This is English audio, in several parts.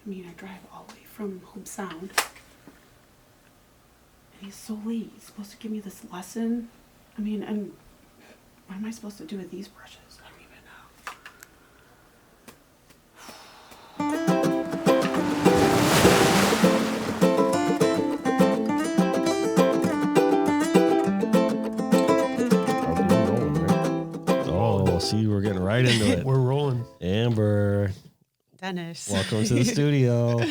I mean, I drive all the way from Home Sound. And he's so late. He's supposed to give me this lesson. I mean, and what am I supposed to do with these brushes? I don't even know. Oh, see, we're getting right into it. We're rolling. Amber, Dennis. welcome to the studio.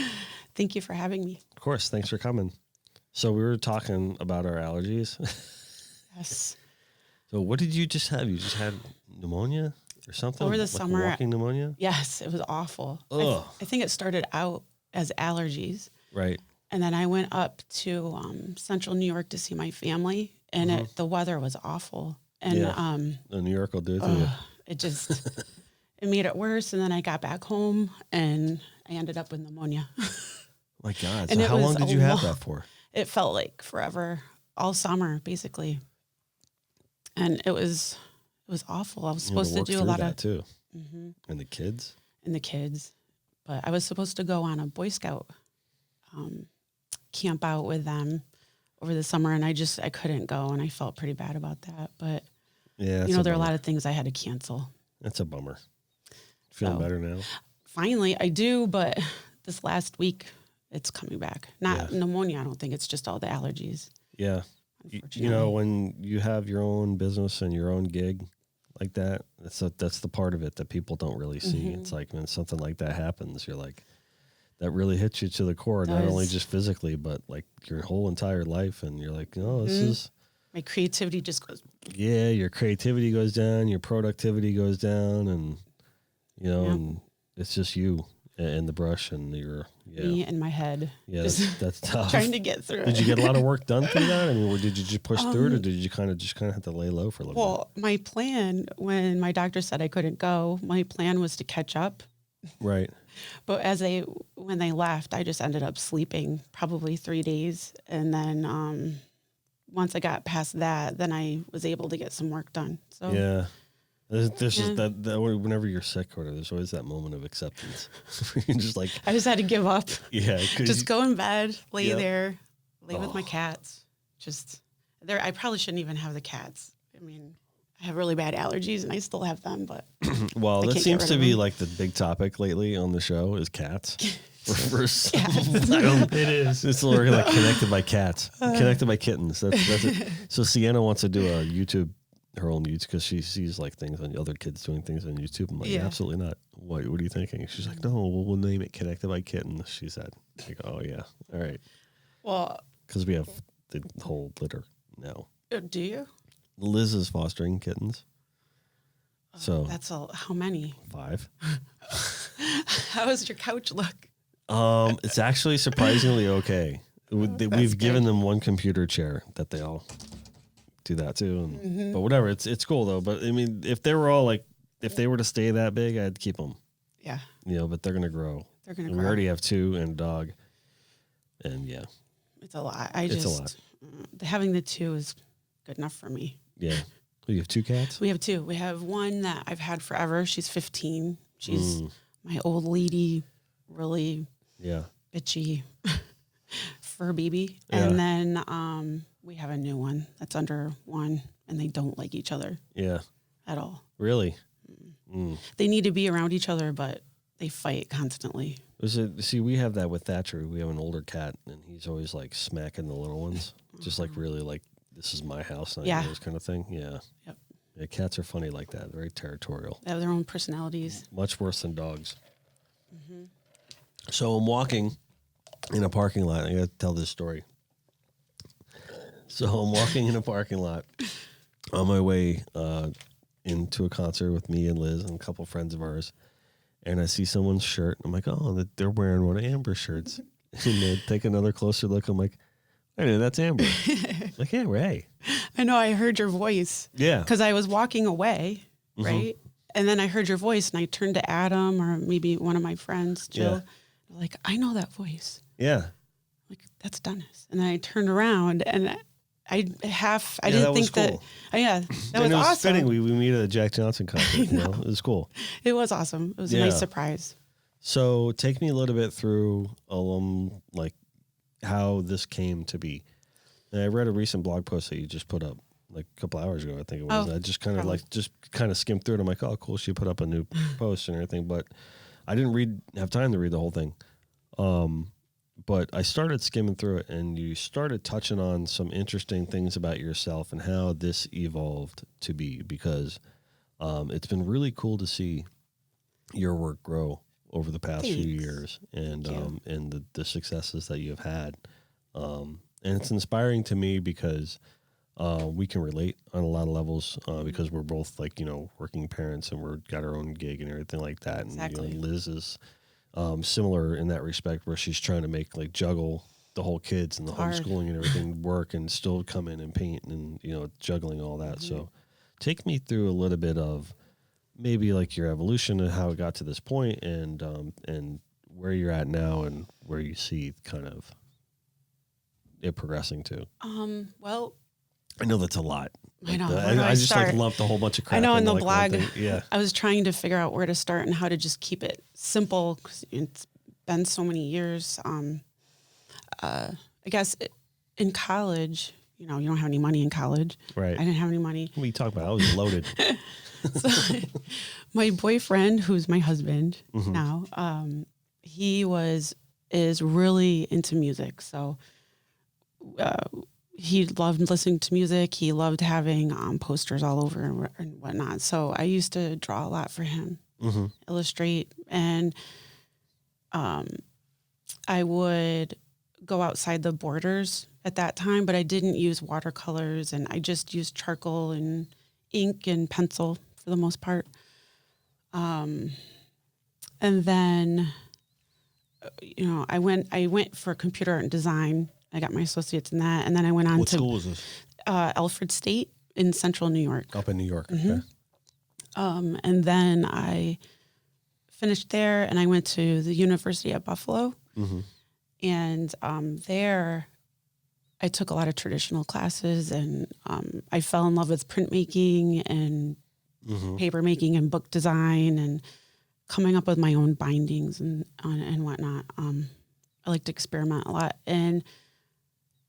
Thank you for having me. Of course, thanks for coming. So we were talking about our allergies. Yes. So what did you just have? You just had pneumonia or something? Over the like summer. Walking pneumonia? Yes, it was awful. Ugh. I think it started out as allergies. Right. And then I went up to Central New York to see my family, and the weather was awful. And New York will do it to you. it just, it made it worse. And then I got back home, and I ended up with pneumonia. My God. And So how long did you have that for? It felt like forever, all summer, basically. And it was awful. I was supposed to do a lot of too. Mm-hmm. And the kids. But I was supposed to go on a Boy Scout camp out with them over the summer, and I couldn't go, and I felt pretty bad about that. But yeah, there are a lot of things I had to cancel. That's a bummer. Feeling better now? Finally, I do, but this last week it's coming back. Not pneumonia, I don't think. It's just all the allergies. Yeah. You know, when you have your own business and your own gig like that, that's the part of it that people don't really see. Mm-hmm. It's like when something like that happens, you're like, that really hits you to the core, not only just physically, but like your whole entire life. And you're like, oh, this is... My creativity just goes... Yeah, your creativity goes down, your productivity goes down, and, you know, and it's just you and the brush and your... Me and my head. Yeah, that's tough. Trying to get through it. Did you get a lot of work done through that? I mean, or did you just push through it, or did you kind of have to lay low for a little bit? Well, my plan, when my doctor said I couldn't go, my plan was to catch up. Right. But when they left, I just ended up sleeping probably 3 days. And then once I got past that, then I was able to get some work done. So yeah. There's just that whenever you're sick or whatever, there's always that moment of acceptance. You're just like... I just had to give up. Yeah. Just go in bed, lay there, with my cats. I probably shouldn't even have the cats. I mean, I have really bad allergies and I still have them, but... Well, that seems to be like the big topic lately on the show is cats. Cats. It is. It's we're like connected by cats, connected by kittens. That's it. So Sienna wants to do her own YouTube because she sees like things on other kids doing things on YouTube. I'm like, absolutely not. What are you thinking? She's like, no, we'll name it Connected by Kittens. She said, like, oh yeah, all right. Well, because we have the whole litter now. Do you? Liz is fostering kittens. So that's how many? 5. How does your couch look? It's actually surprisingly okay. We've given them one computer chair that they all do that too. But whatever, it's cool though. But I mean, if they were to stay that big, I'd keep them. Yeah. You know, but they're gonna grow. We already have 2 and a dog, and it's a lot. It's a lot. Having the 2 is good enough for me. Yeah. You have 2 cats? We have 2. We have one that I've had forever. She's 15. She's my old lady, really bitchy fur baby. Yeah. And then we have a new one that's under 1, and they don't like each other. Yeah. At all. Really? They need to be around each other, but they fight constantly. See, we have that with Thatcher. We have an older cat, and he's always like smacking the little ones, just like really like, this is my house, not yours kind of thing. Yeah. Yep. Yeah, cats are funny like that. Very territorial. They have their own personalities. Much worse than dogs. Mm-hmm. So I'm walking in a parking lot. I got to tell this story. So I'm walking in a parking lot on my way into a concert with me and Liz and a couple friends of ours. And I see someone's shirt. I'm like, oh, they're wearing one of Amber's shirts. And they take another closer look. I'm like, hey, that's Amber. Like, yeah, Ray. I know. I heard your voice. Yeah. Because I was walking away, right? And then I heard your voice, and I turned to Adam or maybe one of my friends, Jill. Yeah. Like, I know that voice. Yeah. Like, that's Dennis. And then I turned around, and I didn't think cool. that. That was awesome. Fitting. We meet at a Jack Johnson concert. You know, it was cool. It was awesome. It was a nice surprise. So take me a little bit through like how this came to be. And I read a recent blog post that you just put up like a couple hours ago, I think it was. I just kind of skimmed through it. I'm like, oh, cool. She put up a new post and everything, but I didn't have time to read the whole thing. But I started skimming through it, and you started touching on some interesting things about yourself and how this evolved to be, because it's been really cool to see your work grow over the past few years, and the successes that you've had. And it's inspiring to me because we can relate on a lot of levels because we're both like, working parents, and we've got our own gig and everything like that. Exactly. And Liz is similar in that respect, where she's trying to juggle the whole kids and the homeschooling and everything work, and still come in and paint and, juggling all that. Mm-hmm. So take me through a little bit of maybe like your evolution and how it got to this point, and where you're at now and where you see kind of it progressing to. Well, I know that's a lot. I know. I just like lumped a whole bunch of crap. I know in the like blog, yeah. I was trying to figure out where to start and how to just keep it simple, because it's been so many years. I guess in college, you don't have any money in college. Right. I didn't have any money. What are you talking about? I was loaded. So, my boyfriend, who's my husband now, he is really into music. So he loved listening to music. He loved having posters all over and whatnot. So I used to draw a lot for him, illustrate, and I would go outside the borders at that time, but I didn't use watercolors, and I just used charcoal and ink and pencil for the most part. And then, I went for computer art and design. I got my associates in that, and then I went on What to school was this? Alfred State in Central New York. Up in New York. Mm-hmm. Okay. And then I finished there, and I went to the University at Buffalo, and there I took a lot of traditional classes, and I fell in love with printmaking and paper making and book design and coming up with my own bindings and whatnot. I like to experiment a lot, and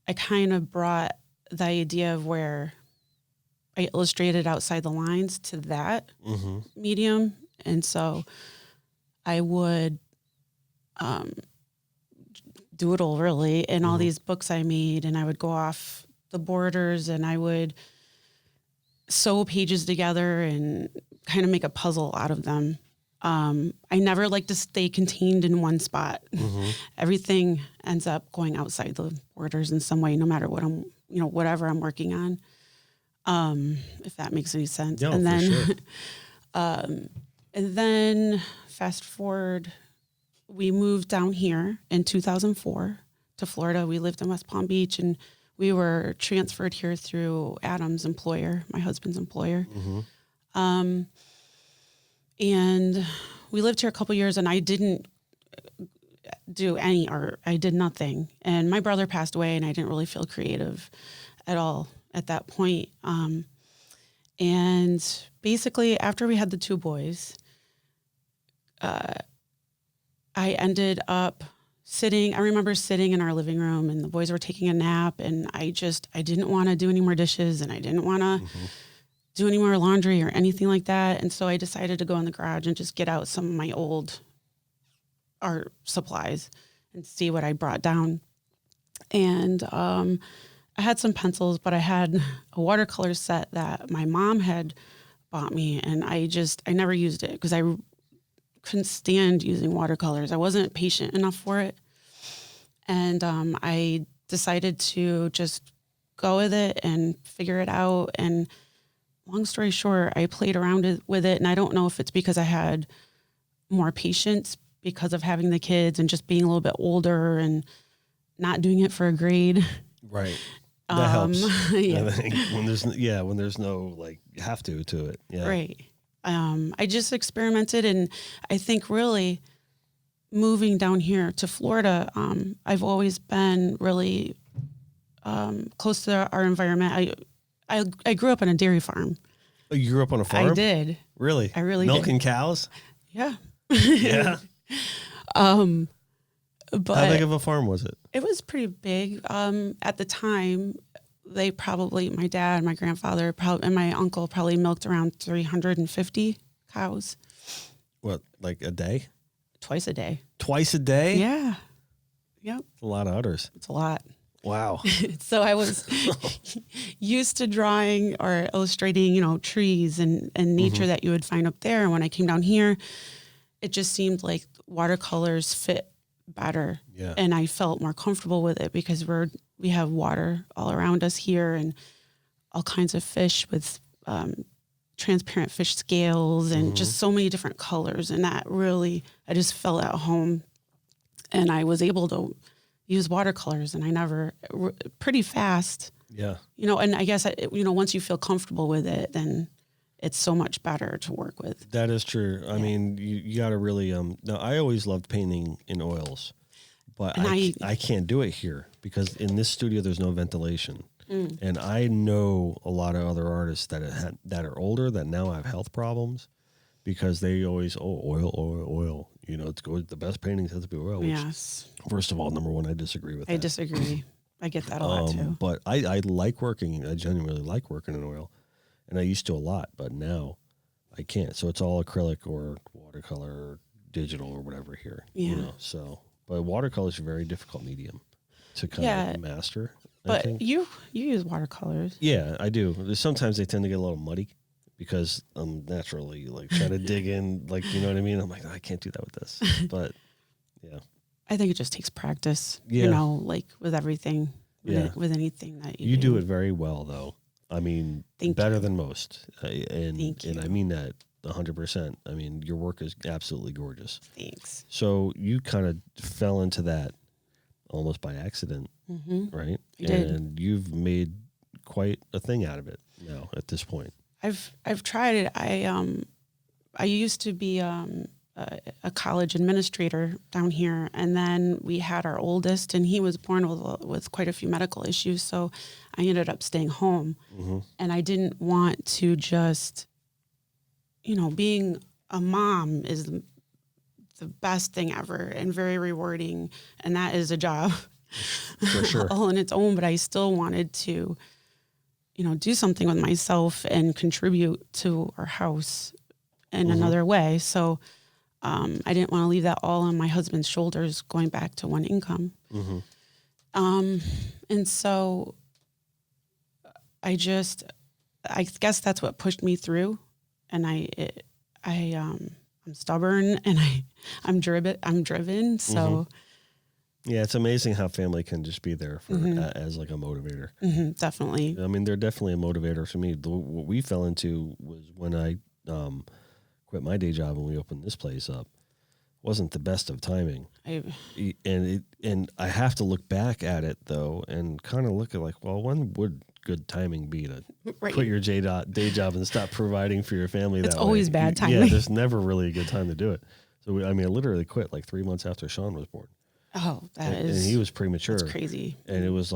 I kind of brought the idea of where I illustrated outside the lines to that medium. And so I would doodle really in all these books I made, and I would go off the borders, and I would sew pages together and kind of make a puzzle out of them. I never like to stay contained in one spot. Everything ends up going outside the borders in some way, no matter what whatever I'm working on. If that makes any sense. Yeah, and then, for sure. And then fast forward, we moved down here in 2004 to Florida. We lived in West Palm Beach, and we were transferred here through Adam's employer, my husband's employer. And we lived here a couple years, and I didn't do any art. I did nothing. And my brother passed away, and I didn't really feel creative at all at that point. And basically, after we had the two boys, I ended up I remember sitting in our living room, and the boys were taking a nap, and I didn't want to do any more dishes, and I didn't want to do any more laundry or anything like that. And so I decided to go in the garage and just get out some of my old art supplies and see what I brought down. And I had some pencils, but I had a watercolor set that my mom had bought me, and I never used it because I couldn't stand using watercolors. I wasn't patient enough for it. And I decided to just go with it and figure it out. And long story short, I played around with it, and I don't know if it's because I had more patience because of having the kids and just being a little bit older and not doing it for a grade. Right. That helps. Yeah. I think when there's no like have to it. Yeah. Right. I just experimented, and I think really moving down here to Florida, I've always been really close to our environment. I grew up on a dairy farm. Oh, you grew up on a farm? I did. Really? I really did. Milking cows? Yeah. Yeah. But How big of a farm was it? it was pretty big. At the time, they probably, my dad, my grandfather, and my uncle probably milked around 350 cows. What, like a day? Twice a day. Twice a day? Yeah. Yep. A lot of udders. It's a lot. Wow. So I was used to drawing or illustrating, trees and nature that you would find up there. And when I came down here, it just seemed like watercolors fit better. Yeah. And I felt more comfortable with it because we have water all around us here and all kinds of fish with transparent fish scales and just so many different colors. And that really, I just felt at home. And I was able to use watercolors, and pretty fast. Yeah. And I guess, once you feel comfortable with it, then it's so much better to work with. That is true. I mean, you got to really, now I always loved painting in oils, but I can't do it here because in this studio, there's no ventilation. And I know a lot of other artists that are older that now have health problems because they always, oil. It's good. The best paintings have to be oil. Which, yes. First of all, number one, I disagree with that. I disagree. I get that a lot too. But I like working. I genuinely like working in oil, and I used to a lot, but now I can't. So it's all acrylic or watercolor or digital or whatever here. Yeah. But watercolor is a very difficult medium to kind of master. But you use watercolors. Yeah, I do. Sometimes they tend to get a little muddy because I'm naturally trying to dig in, you know what I mean? I'm like, I can't do that with this. But yeah. I think it just takes practice, Yeah. with everything, with anything that you do it very well, though. I mean, better than most. Thank you. And I mean that 100%. I mean, your work is absolutely gorgeous. Thanks. So you kind of fell into that almost by accident, right? I did. And you've made quite a thing out of it now at this point. I've tried it. I used to be a college administrator down here, and then we had our oldest, and he was born with quite a few medical issues. So I ended up staying home, and I didn't want to just, being a mom is the best thing ever and very rewarding, and that is a job For sure. all on its own. But I still wanted to, do something with myself and contribute to our house in another way. So I didn't want to leave that all on my husband's shoulders, going back to one income. And so I guess that's what pushed me through. And I'm stubborn and I'm driven. So yeah, it's amazing how family can just be there for as like a motivator. Definitely. I mean, they're definitely a motivator for me. What we fell into was when I quit my day job and we opened this place up. Wasn't the best of timing, and I have to look back at it though, and kind of look at when would good timing be to quit your day job and stop providing for your family? It's that always way. bad timing. Yeah, there's never really a good time to do it. So I literally quit 3 months after Sean was born. Oh, and he was premature. That's crazy. And it was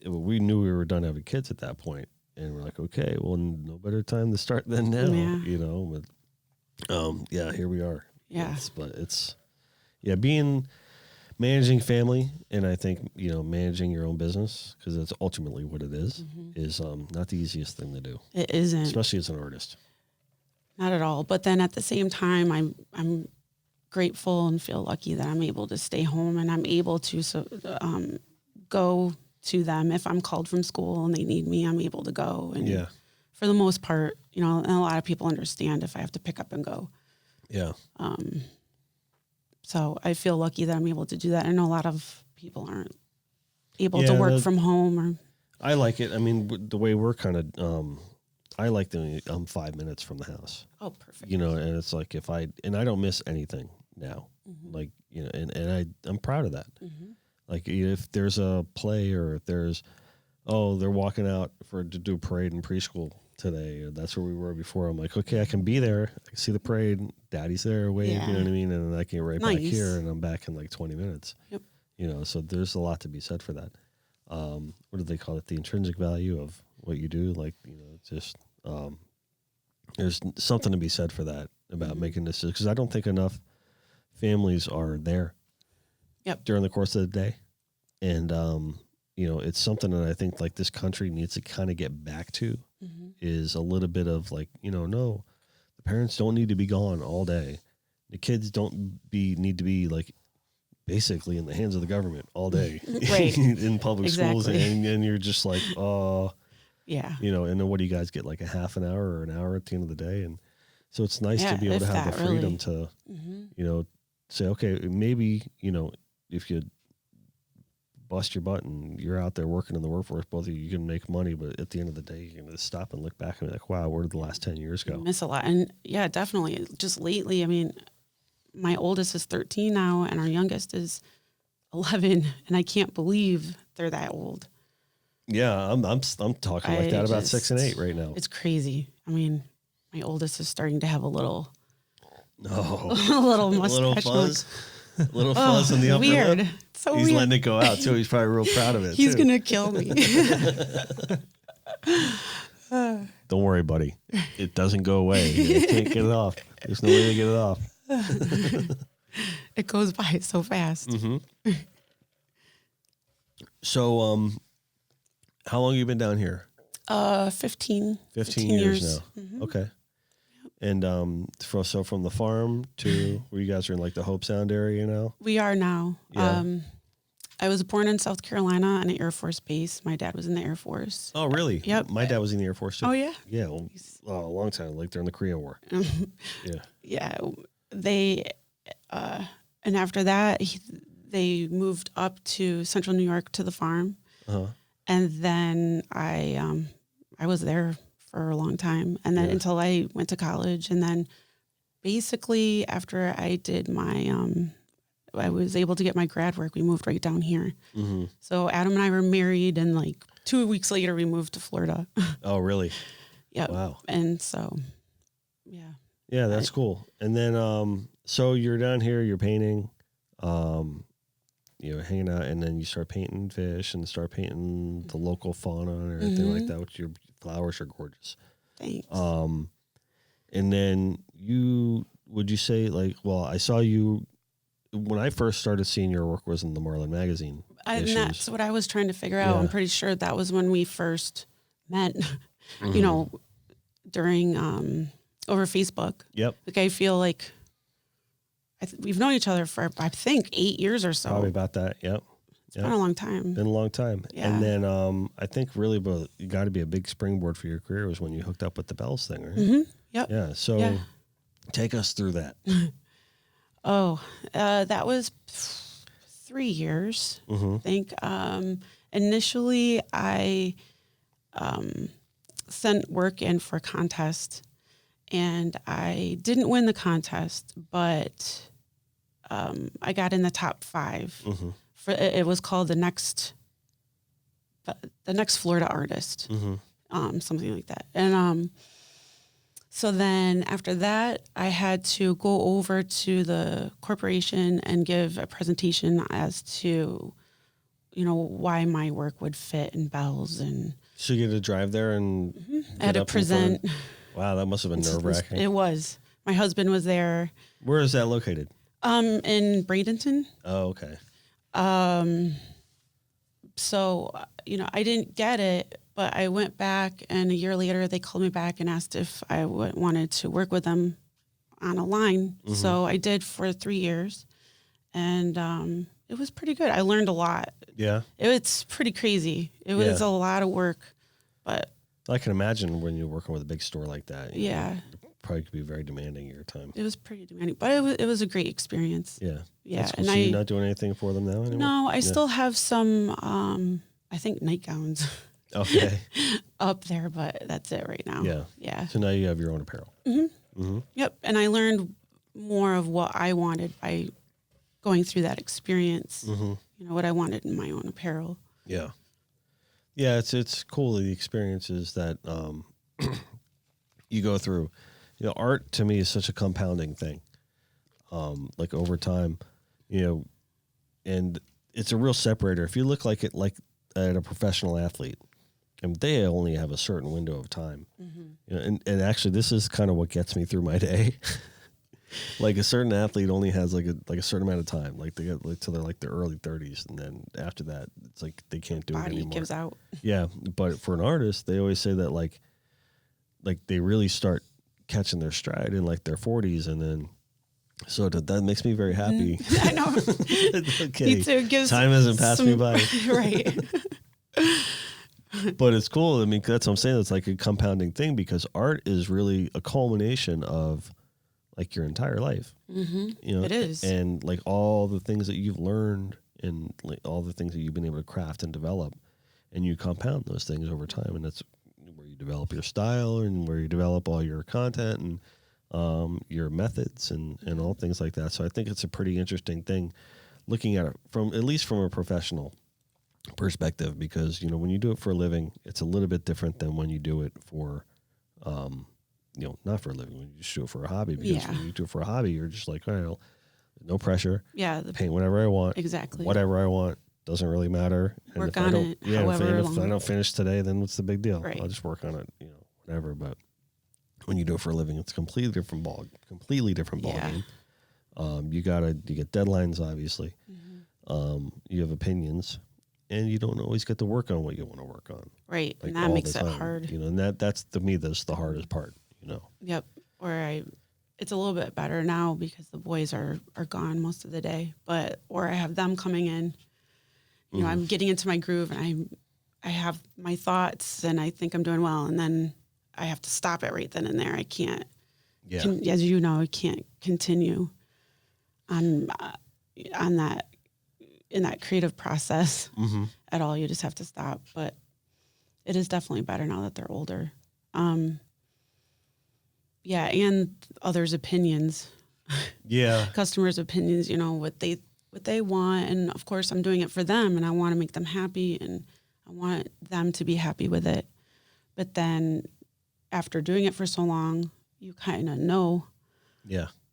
we knew we were done having kids at that point, and we're like, okay, well, no better time to start than now, But here we are. Yeah, it's managing family, and I think managing your own business, because that's ultimately what it is not the easiest thing to do. It isn't, especially as an artist. Not at all. But then at the same time, I'm grateful and feel lucky that I'm able to stay home and I'm able to go to them if I'm called from school and they need me. I'm able to go, and for the most part, and a lot of people understand if I have to pick up and go. Yeah. So I feel lucky that I'm able to do that. I know a lot of people aren't able to work from home. I like it. I mean, the way we're kind of, I like doing it. I'm 5 minutes from the house. Oh, perfect. And it's like I don't miss anything now. And I'm proud of that. Like if there's a play or if there's, they're walking out to do a parade in preschool today. That's where we were before. I'm like, okay, I can be there. I can see the parade. Daddy's there waiting. You know what I mean? And then I can get right back here, and I'm back in 20 minutes. Yep. So there's a lot to be said for that. What do they call it? The intrinsic value of what you do. Just there's something to be said for that about making this, because I don't think enough families are there during the course of the day. And, it's something that I think like this country needs to kind of get back to is a little bit of like, no, the parents don't need to be gone all day. The kids need to be like basically in the hands of the government all day in public schools. And you're just like, and then what do you guys get? Like a half an hour or an hour at the end of the day? And so it's nice to be able to have the freedom to, say, okay, maybe, if you bust your butt and you're out there working in the workforce, both of you can make money, but at the end of the day, you're going to stop and look back and be like, wow, where did the last 10 years go? You miss a lot. And yeah, definitely. Just lately, I mean, my oldest is 13 now and our youngest is 11, and I can't believe they're that old. Yeah, I'm talking like that about 6 and 8 right now. It's crazy. I mean, my oldest is starting to have a little mustache. A little fuzz. A little fuzz in the upper weird. lip. So he's weird. letting it go out too. He's probably real proud of it. He's gonna kill me. Don't worry, buddy. It doesn't go away. You can't get it off. There's no way to get it off. It goes by so fast. Mm-hmm. So, how long have you been down here? 15 years now. Mm-hmm. Okay. And so from the farm to where you guys are in like the Hope Sound area now? We are now. Yeah. I was born in South Carolina on an Air Force base. My dad was in the Air Force. Oh, really? Yep. My dad was in the Air Force too. Oh, yeah? Yeah, a long time, like during the Korean War. Yeah. Yeah. They, and after that, they moved up to Central New York to the farm. Uh-huh. And then I was there for a long time, and then until I went to college, and then basically after I did my, I was able to get my grad work, we moved right down here. Mm-hmm. So Adam and I were married, and like 2 weeks later we moved to Florida. Oh, really? Yeah. Wow. And so, yeah. Yeah, that's cool. And then, so you're down here, you're painting, hanging out, and then you start painting fish and start painting the local fauna and everything like that, which your flowers are gorgeous. Thanks. And then would you say like, well, I saw you, when I first started seeing your work was in the Moran magazine. And that's what I was trying to figure out. Yeah. I'm pretty sure that was when we first met, during, over Facebook. Yep. Like I feel like we've known each other for, I think, 8 years or so. Probably about that. Yep. It's been a long time. Been a long time. Yeah. And then I think really you got to be a big springboard for your career was when you hooked up with the Bells thing, right? Mm-hmm. Yep. Yeah. So take us through that. That was 3 years, I think. Initially, I sent work in for a contest, and I didn't win the contest, but I got in the top 5. Mm-hmm. It was called the next Florida artist, something like that. And so then after that, I had to go over to the corporation and give a presentation as to, why my work would fit in Bells. And so you get to drive there and I had to present. Wow, that must have been nerve-wracking. It was. My husband was there. Where is that located? In Bradenton. Oh, okay. So, I didn't get it, but I went back, and a year later they called me back and asked if I wanted to work with them on a line. Mm-hmm. So I did for 3 years, and it was pretty good. I learned a lot. Yeah. It's pretty crazy. It was a lot of work, but I can imagine when you're working with a big store like that. Yeah. It probably could be very demanding of your time. It was pretty demanding, but it was a great experience. Yeah. Yeah. Cool. And so you're not doing anything for them now anymore? No, I still have some, I think nightgowns. Okay. up there, but that's it right now. Yeah. Yeah. So now you have your own apparel. Mm-hmm. Mm-hmm. Yep. And I learned more of what I wanted by going through that experience, what I wanted in my own apparel. Yeah. Yeah. It's cool. The experiences that, you go through, art to me is such a compounding thing. Like over time, and it's a real separator. If you look like at a professional athlete, and they only have a certain window of time. Mm-hmm. And actually, this is kind of what gets me through my day. like a certain athlete only has like a certain amount of time. Like they get like to their early 30s, and then after that, it's like they can't do it anymore. Body gives out. Yeah, but for an artist, they always say that like they really start catching their stride in like their 40s, and then so that makes me very happy. I know. Okay, Me too. Gives time hasn't passed me by. Right. But it's cool. I mean, that's what I'm saying. It's like a compounding thing because art is really a culmination of like your entire life. Mm-hmm. You know, it is. And like all the things that you've learned and like all the things that you've been able to craft and develop, and you compound those things over time. And that's where you develop your style and where you develop all your content and your methods and all things like that. So I think it's a pretty interesting thing looking at it from, at least from a professional perspective, because, you know, when you do it for a living, it's a little bit different than when you do it for, you know, not for a living, when you just do it for a hobby, because when you do it for a hobby, you're just like, all right, well, no pressure. Yeah. Paint whatever I want. Exactly. Whatever I want. Doesn't really matter. And Work on it. Yeah, however if I don't finish today, then what's the big deal? Right. I'll just work on it, you know, whatever. But when you do it for a living, it's a completely different ball game. You get deadlines, obviously. Mm-hmm. You have opinions, and you don't always get to work on what you want to work on. Right. Like and that makes it time, hard. You know, and that's to me, that's the hardest part, you know. Yep. It's a little bit better now because the boys are gone most of the day, or I have them coming in. You know, I'm getting into my groove and I have my thoughts and I think I'm doing well, and then I have to stop it right then and there. I can't, as you know, I can't continue on that, in that creative process at all. You just have to stop. But it is definitely better now that they're older. Yeah, and others' opinions. Yeah. Customers' opinions, you know, what they want, and of course I'm doing it for them and I want to make them happy and I want them to be happy with it. But then after doing it for so long, you kind of know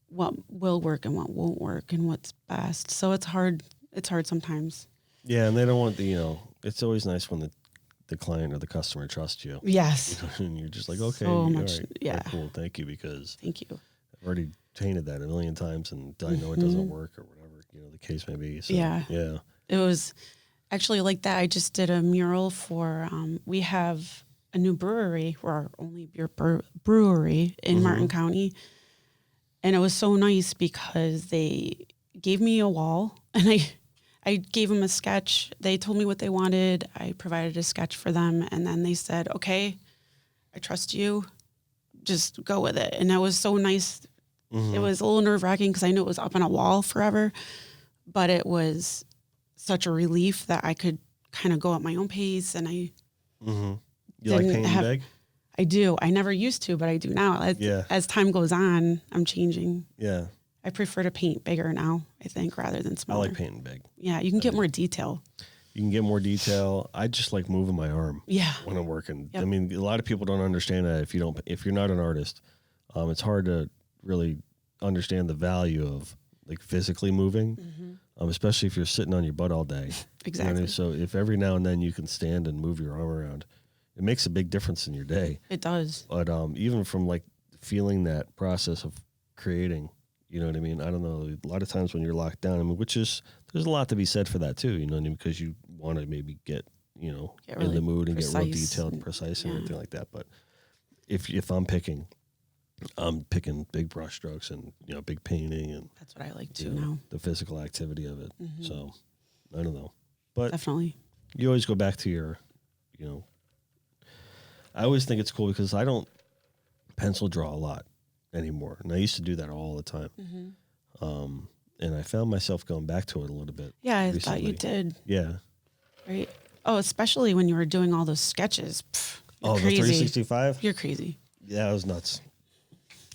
what will work and what won't work and what's best. So it's hard sometimes. Yeah, and they don't want you know, it's always nice when the client or the customer trusts you. Yes. And you're just like, okay, so much, all right, yeah. Cool, thank you, because Thank you. I've already painted that a million times and I know it doesn't work or whatever, you know, the case may be. So, Yeah. It was actually like that. I just did a mural for, we have a new brewery. We're our only beer brewery in Martin County. And it was so nice because they gave me a wall and I gave them a sketch. They told me what they wanted. I provided a sketch for them. And then they said, okay, I trust you. Just go with it. And that was so nice. It was a little nerve-wracking because I knew it was up on a wall forever. But it was such a relief that I could kind of go at my own pace. And I You like painting big? I do. I never used to, but I do now. As time goes on, I'm changing. Yeah. I prefer to paint bigger now, I think, rather than smaller. I like painting big. Yeah, you can get more detail. You can get more detail. I just like moving my arm. Yeah. When I'm working. Yep. I mean, a lot of people don't understand that if you're not an artist, it's hard to really understand the value of like physically moving, especially if you're sitting on your butt all day. Exactly. You know what I mean? So if every now and then you can stand and move your arm around, it makes a big difference in your day. It does. But even from like feeling that process of creating, you know what I mean? I don't know. A lot of times when you're locked down, I mean, there's a lot to be said for that too, you know what I mean? Because you want to maybe get really in the mood and get real detailed and precise and everything like that. But if I'm picking big brush strokes and, you know, big painting and that's what I like too now. The physical activity of it. So I don't know. But definitely. You always go back to your, you know, I always think it's cool because I don't pencil draw a lot anymore. And I used to do that all the time. And I found myself going back to it a little bit. Yeah, I recently. thought you did. Yeah. Right. Oh, especially when you were doing all those sketches. You're crazy. The 365? You're crazy. Yeah, it was nuts.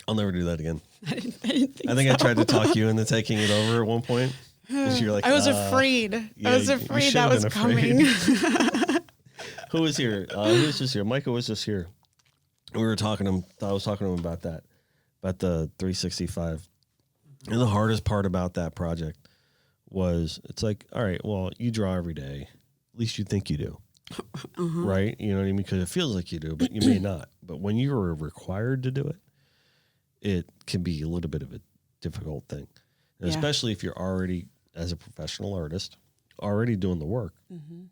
I'll never do that again. I didn't think I think I tried to talk you into taking it over at one point. You're like, I was afraid. Yeah, I was afraid that was coming. Who was here? Who was just here? Michael was just here. We were talking to him. I was talking to him about that, about the 365. And the hardest part about that project was it's like, all right, well, you draw every day. At least you think you do. Right? You know what I mean? Because it feels like you do, but you may not. But when you are required to do it, it can be a little bit of a difficult thing. And especially if you're already, as a professional artist, already doing the work. Mm-hmm.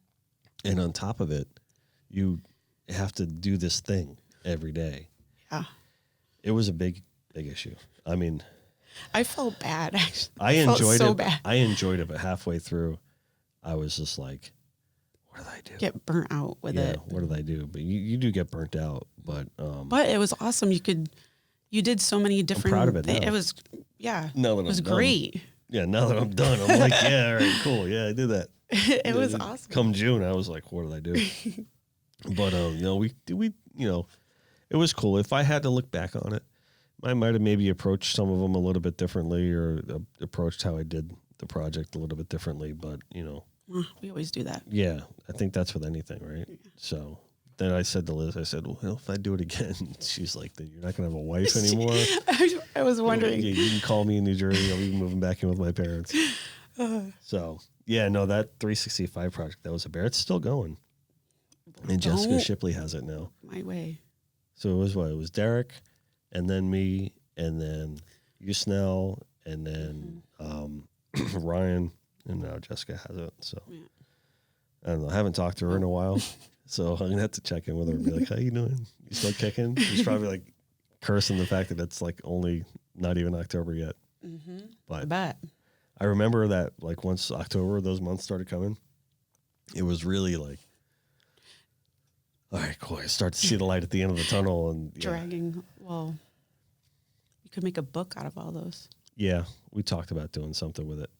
And on top of it, you have to do this thing every day. Yeah. It was a big issue. I mean, I felt bad, actually. I enjoyed so it. Bad. I enjoyed it, but halfway through, I was just like, what did I do? Get burnt out with it. What did I do? But you do get burnt out. But it was awesome. You did so many different. I'm proud of it now. It was, now that it was I'm done. great. Yeah, now that I'm done, I'm like, yeah, all right, cool. Yeah, I did that. It was awesome. Come June, I was like, what did I do? But we it was cool. If I had to look back on it, I might have maybe approached some of them a little bit differently, or approached how I did the project a little bit differently. But we always do that. Yeah, I think that's with anything, right? Yeah. So then I said to Liz, I said, well, if I do it again, she's like, then you're not going to have a wife anymore. I was wondering. You can call me in New Jersey. I'll be moving back in with my parents. So yeah, no, that 365 project, that was a bear. It's still going. And Jessica Shipley has it now. My way. So it was what? It was Derek, and then me, and then you, Snell, and then Ryan, and now Jessica has it. So I don't know. I haven't talked to her in a while, so I'm gonna have to check in with her and be like, "How you doing? You still kicking?" She's probably like cursing the fact that it's like only not even October yet. Mm-hmm. But I bet. I remember that like once October, those months started coming, it was really like, all right, cool. I start to see the light at the end of the tunnel, and dragging. Well, you could make a book out of all those. Yeah, we talked about doing something with it.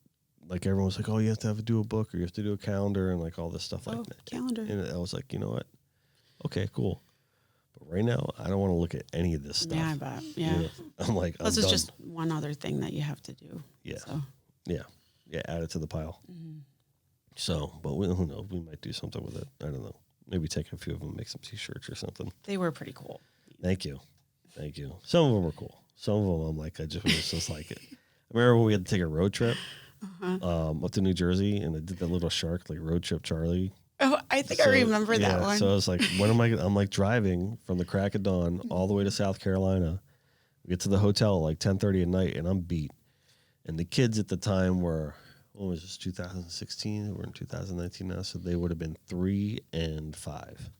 Like everyone was like, "Oh, you have to do a book, or you have to do a calendar, and like all this stuff like that." Calendar. And I was like, you know what? Okay, cool. But right now, I don't want to look at any of this stuff. Yeah, I bet. Yeah. I'm like, this is just one other thing that you have to do. Yeah. So. Yeah. Add it to the pile. Mm-hmm. So, but who knows? We might do something with it. I don't know. Maybe take a few of them, make some T-shirts or something. They were pretty cool. Thank you. Some of them were cool. Some of them, I'm like, I just was just like it. I remember when we had to take a road trip up to New Jersey, and I did that little shark, like Road Trip Charlie. Oh, I think I remember that one. So I was like, when am I? I'm like driving from the crack of dawn all the way to South Carolina. We get to the hotel at like 10:30 at night, and I'm beat. And the kids at the time were, what was this, 2016? We're in 2019 now, so they would have been 3 and 5,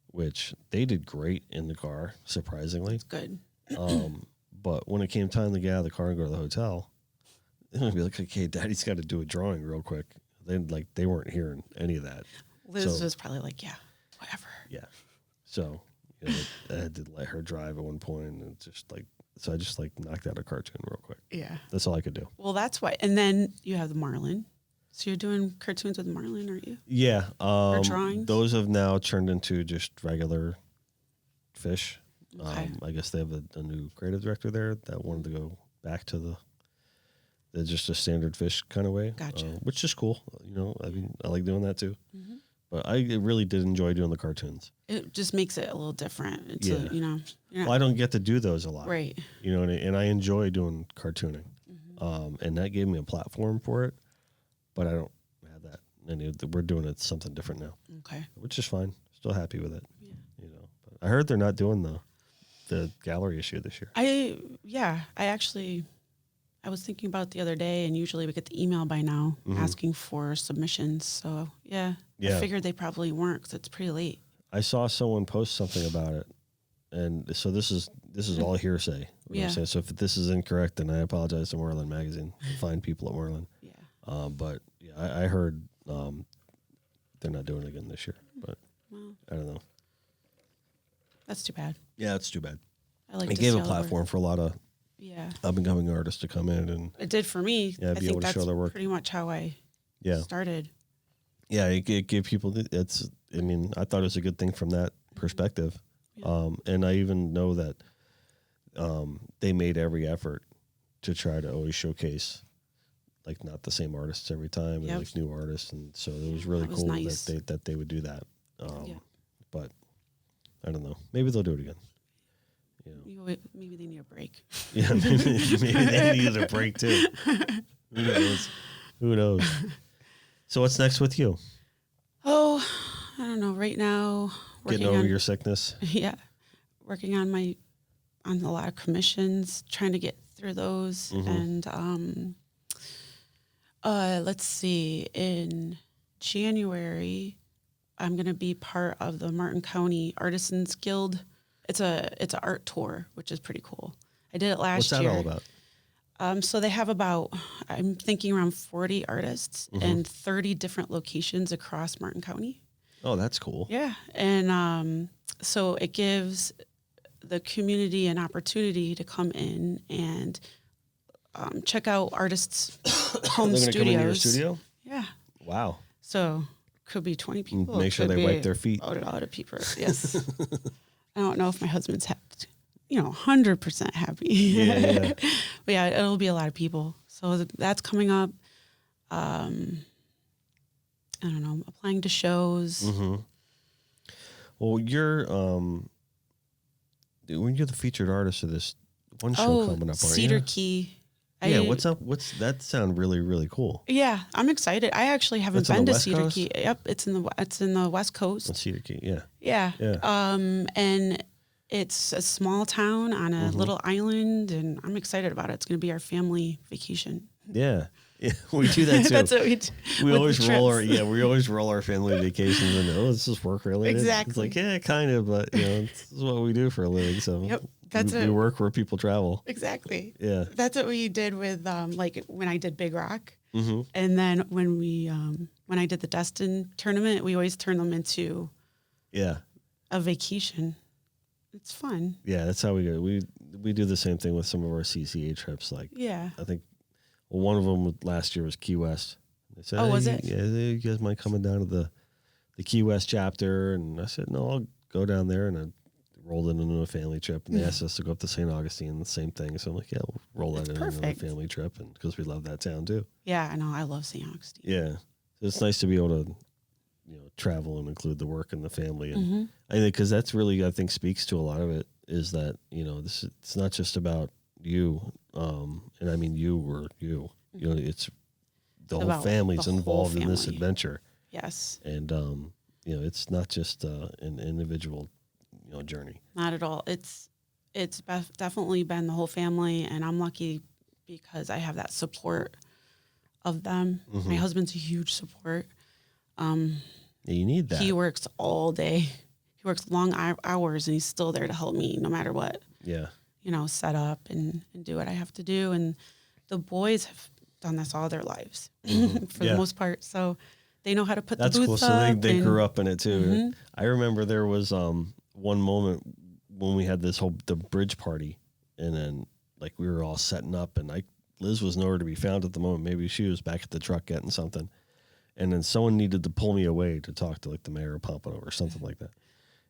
which they did great in the car, surprisingly. That's good. But when it came time to get out of the car and go to the hotel, it would be like, okay, Daddy's got to do a drawing real quick. They weren't hearing any of that. Liz was probably like, yeah, whatever. Yeah. So I had to let her drive at one point, and so I just knocked out a cartoon real quick. Yeah. That's all I could do. Well, that's why. And then you have the Marlin. So you're doing cartoons with Marlin, aren't you? Yeah. Or drawings? Those have now turned into just regular fish. Okay. I guess they have a new creative director there that wanted to go back to the just a standard fish kind of way. Gotcha. Which is cool. I mean, I like doing that too. Mm-hmm. But I really did enjoy doing the cartoons. It just makes it a little different. It's Well, I don't get to do those a lot. Right. And I enjoy doing cartooning. Mm-hmm. And that gave me a platform for it. But I don't have that. And we're doing it something different now. Okay. Which is fine. Still happy with it. Yeah. But I heard they're not doing the gallery issue this year. I was thinking about it the other day, and usually we get the email by now asking for submissions. So, I figured they probably weren't because it's pretty late. I saw someone post something about it, and so this is all hearsay. Yeah. So if this is incorrect, then I apologize to Moran Magazine, fine people at Moran. Yeah. But I heard they're not doing it again this year. But I don't know. That's too bad. Yeah, it's too bad. It gave a platform for a lot of up and coming artists to come in, and it did for me. Yeah, be able to show their work. Pretty much how I started. Yeah, it gave people. I thought it was a good thing from that perspective, and I even know that they made every effort to try to always showcase like not the same artists every time, and like new artists, and so it was really cool nice. that they would do that. But I don't know. Maybe they'll do it again. Maybe they need a break. Yeah, maybe they need a break too. Who knows? So what's next with you? Oh, I don't know. Right now, getting over your sickness. Yeah, working on a lot of commissions, trying to get through those. And let's see, in January, I'm going to be part of the Martin County Artisans Guild. It's an art tour, which is pretty cool. I did it last year. What's that all about? So they have about, I'm thinking around 40 artists and 30 different locations across Martin County. Oh, that's cool. Yeah. And so it gives the community an opportunity to come in and check out artists' home They're going to come into your studios. studio? Yeah. Wow. So could be 20 people. Make sure could they be wipe their feet. A lot of people. Yes. I don't know if my husband's 100% happy. Yeah. But yeah, it'll be a lot of people. So that's coming up. I don't know, applying to shows. Well, you're the featured artist of this one show coming up, aren't Cedar you? Key. Yeah, what's up? That sound really, really cool. Yeah, I'm excited. I actually haven't been to Cedar Coast? Key. Yep, it's in the West Coast. On Cedar Key, yeah. Yeah. Yeah. And it's a small town on a little island, and I'm excited about it. It's going to be our family vacation. Yeah. Yeah, we do that too. That's what we do. We with always the roll trips. our family vacations and this is work related. Exactly. It's like, yeah, kind of, but this is what we do for a living. So Yep, we work where people travel. Exactly. Yeah. That's what we did with like when I did Big Rock. Mm-hmm. And then when I did the Destin tournament, we always turn them into a vacation. It's fun. Yeah, that's how we go. We do the same thing with some of our CCA trips. Like, I think one of them last year was Key West. They said, was it? Yeah, you guys mind coming down to the Key West chapter? And I said, no, I'll go down there. And I rolled it into a family trip. And they asked us to go up to St. Augustine, the same thing. So I'm like, yeah, we'll roll that into a family trip, and because we love that town too. Yeah, I know. I love St. Augustine. Yeah, so it's nice to be able to travel and include the work and the family, and I think because that's really, I think, speaks to a lot of it is that it's not just about you, and I mean you or you. It's the whole family's involved in this adventure. Yes, and it's not just an individual journey. Not at all. It's definitely been the whole family, and I'm lucky because I have that support of them. My husband's a huge support. Yeah, you need that. He works all day. He works long hours, and he's still there to help me no matter what. Yeah. Set up and do what I have to do. And the boys have done this all their lives for the most part. So they know how to put the booth up. That's cool. So they grew up in it too. I remember there was one moment when we had the bridge party, and then like we were all setting up, and Liz was nowhere to be found at the moment. Maybe she was back at the truck getting something. And then someone needed to pull me away to talk to like the mayor of Pompano or something like that.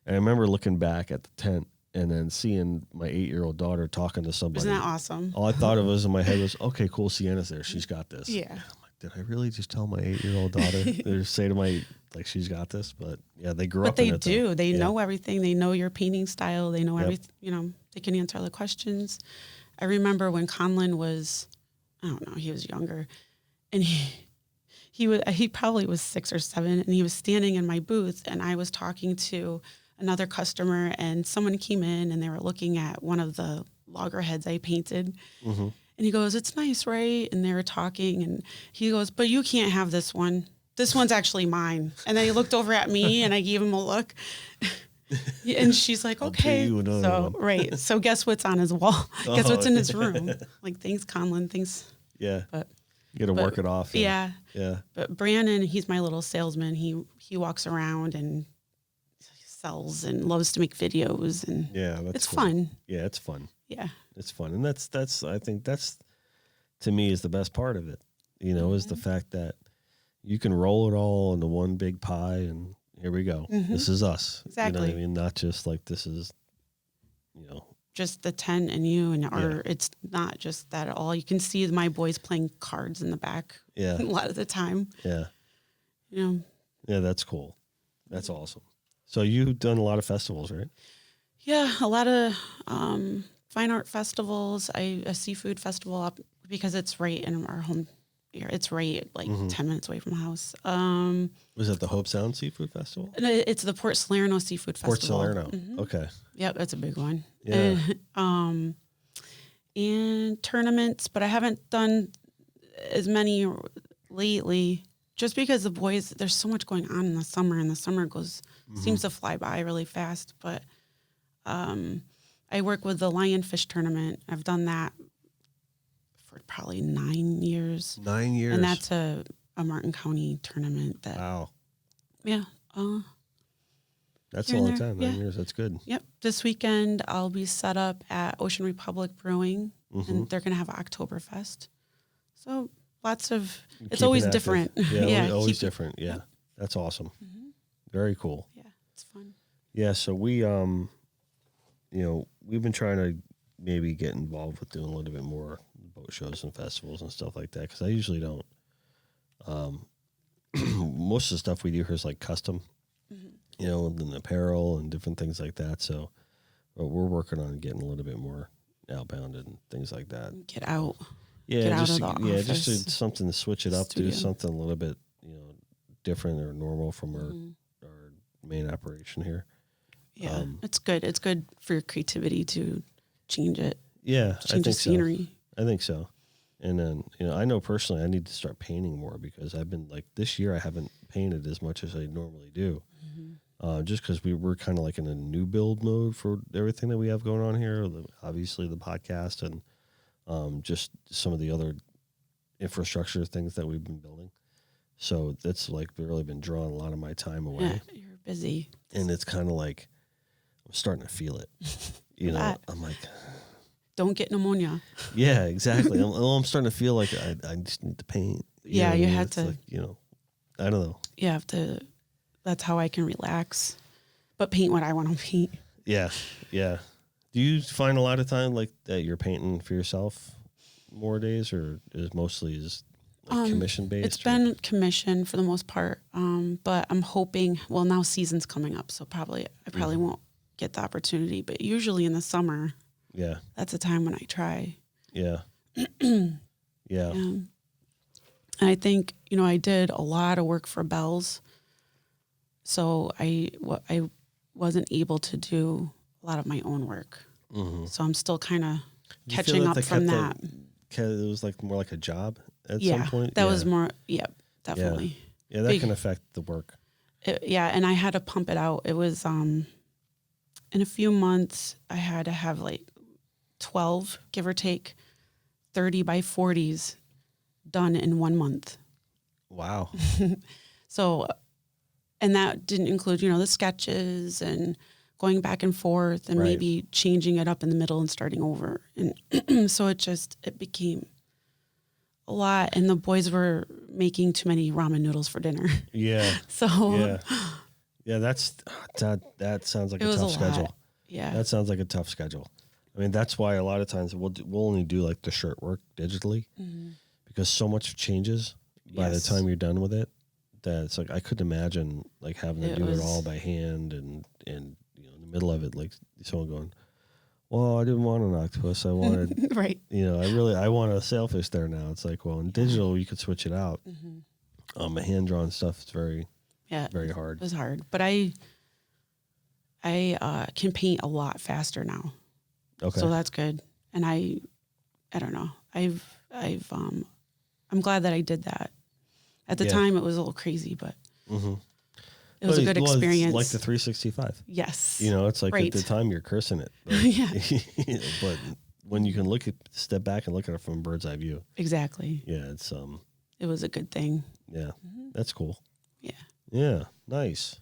And I remember looking back at the tent and then seeing my 8-year-old daughter talking to somebody. Isn't that awesome? All I thought of was in my head was, okay, cool, Sienna's there. She's got this. Yeah. I'm like, did I really just tell my 8-year-old daughter or say to my, like, she's got this? But yeah, they grew up in it. But they do. They know everything. They know your painting style. They know everything. They can answer all the questions. I remember when Conlon was, I don't know, he was younger, and he probably was 6 or 7, and he was standing in my booth, and I was talking to another customer, and someone came in, and they were looking at one of the loggerheads I painted. And he goes, "It's nice, right?" And they were talking, and he goes, "But you can't have this one. This one's actually mine." And then he looked over at me, and I gave him a look. And she's like, "Okay." So, right. So guess what's on his wall? Guess what's in his room? Like, thanks, Conlon. Thanks. Yeah. But you got to work it off. Yeah. Yeah. But Brandon, he's my little salesman. He walks around and sells and loves to make videos, and it's cool. Fun. Yeah, it's fun. Yeah. It's fun. And that's I think that's, to me, is the best part of it, is the fact that you can roll it all into one big pie, and here we go. This is us. Exactly. You know what I mean? Not just like this is, just the tent and you, or it's not just that at all. You can see my boys playing cards in the back. Yeah. A lot of the time. Yeah. Yeah, that's cool. That's awesome. So you've done a lot of festivals, right? Yeah, a lot of fine art festivals. A seafood festival up because it's right in our home. It's right 10 minutes away from the house. Was that the Hope Sound Seafood Festival? It's the Port Salerno Seafood Festival. Port Salerno. Okay. Yep, that's a big one. Yeah. and tournaments, but I haven't done as many lately just because the boys, there's so much going on in the summer, and the summer seems to fly by really fast. But I work with the lionfish tournament. I've done that for probably 9 years. 9 years. And that's a Martin County tournament. Wow. Yeah. That's a long time, 9 years. That's good. Yep. This weekend, I'll be set up at Ocean Republic Brewing, and they're going to have Oktoberfest. So lots of, it's always different. Yeah, always different. Yeah. Yep. That's awesome. Mm-hmm. Very cool. Yeah, it's fun. Yeah, so we, we've been trying to maybe get involved with doing a little bit more boat shows and festivals and stuff like that, because I usually don't. Most of the stuff we do here is like custom, and apparel and different things like that. So but we're working on getting a little bit more outbound and things like that. Get out. Yeah, Get just out of the office. just something to switch it up, Studio. do something a little bit, different or normal from our main operation here. Yeah, it's good. It's good for your creativity to change it. Yeah, change the scenery. I think so. And then, I know personally I need to start painting more, because I've been this year I haven't painted as much as I normally do. Just because we're kind of in a new build mode for everything that we have going on here. Obviously the podcast and just some of the other infrastructure things that we've been building. So that's really been drawing a lot of my time away. Yeah, you're busy. And it's kind of I'm starting to feel it. I'm like, don't get pneumonia. Yeah, exactly. I'm starting to feel like I just need to paint. You had to. I don't know. You have to. That's how I can relax. But paint what I want to paint. Yeah, yeah. Do you find a lot of time that you're painting for yourself more days, or is mostly commission based? It's been commission for the most part. But I'm hoping. Well, now season's coming up, so I probably won't get the opportunity. But usually in the summer. Yeah. That's the time when I try. Yeah. Yeah. And I think, I did a lot of work for Bell's. So I wasn't able to do a lot of my own work. Mm-hmm. So I'm still kind of catching up from that. It was more like a job at some point? That was more, definitely. Yeah, that can affect the work. And I had to pump it out. It was, in a few months, I had to have 12, give or take, 30 by 40s done in 1 month. Wow. So, and that didn't include, the sketches and going back and forth and maybe changing it up in the middle and starting over. And so it became a lot. And the boys were making too many ramen noodles for dinner. Yeah. So. Yeah, that sounds like a tough schedule. Yeah. That sounds like a tough schedule. I mean, that's why a lot of times we'll only do the shirt work digitally, because so much changes by the time you're done with it, that it's I couldn't imagine having to do it all by hand and in the middle of it, someone going, well, I didn't want an octopus. I wanted, right. I want a sailfish there now. It's well, in digital, you could switch it out. A hand-drawn stuff is very hard. It was hard, but I can paint a lot faster now. Okay. So that's good. And I don't know. I'm glad that I did that. At the time, it was a little crazy, but it was a good experience. It's the 365. Yes. It's at the time you're cursing it. But, but when you can step back and look at it from a bird's eye view. Exactly. Yeah, it's it was a good thing. Yeah, that's cool. Yeah. Yeah, nice.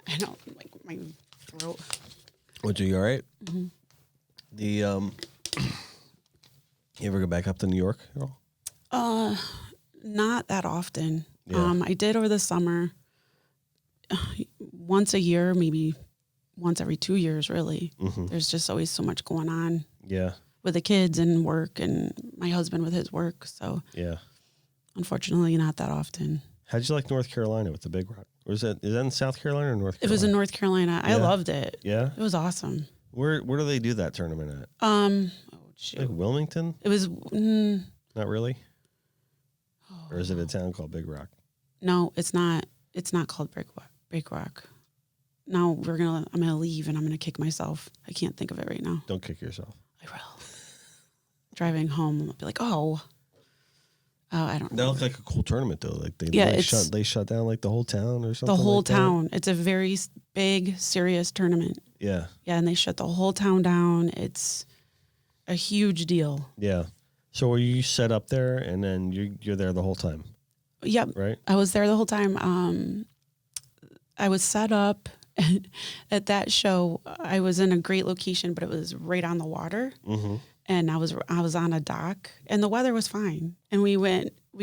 I know, my throat. Would you all right? Mm-hmm. You ever go back up to New York at all? Not that often. Yeah. I did over the summer, once a year, maybe once every 2 years, really. Mm-hmm. There's just always so much going on. Yeah. With the kids and work, and my husband with his work. So yeah, unfortunately, not that often. How'd you like North Carolina with the Big Rock? Or is that in South Carolina or North Carolina? It was in North Carolina. Yeah. I loved it. Yeah, it was awesome. Where do they do that tournament at? Wilmington? It was not really. Or is it a town called Big Rock? No, it's not. It's not called Big Rock. Now I'm gonna leave and I'm gonna kick myself. I can't think of it right now. Don't kick yourself. I Driving home, I'll be like, oh, I don't know. That looked like a cool tournament though. Like they shut down like the whole town or something. The whole like town. That. It's a very big, serious tournament. Yeah. Yeah, and they shut the whole town down. It's a huge deal. Yeah. So were you set up there and then you're there the whole time? Yep. Right. I was there the whole time. I was set up at that show. I was in a great location, but it was right on the water. Mm-hmm. And I was on a dock, and the weather was fine. And we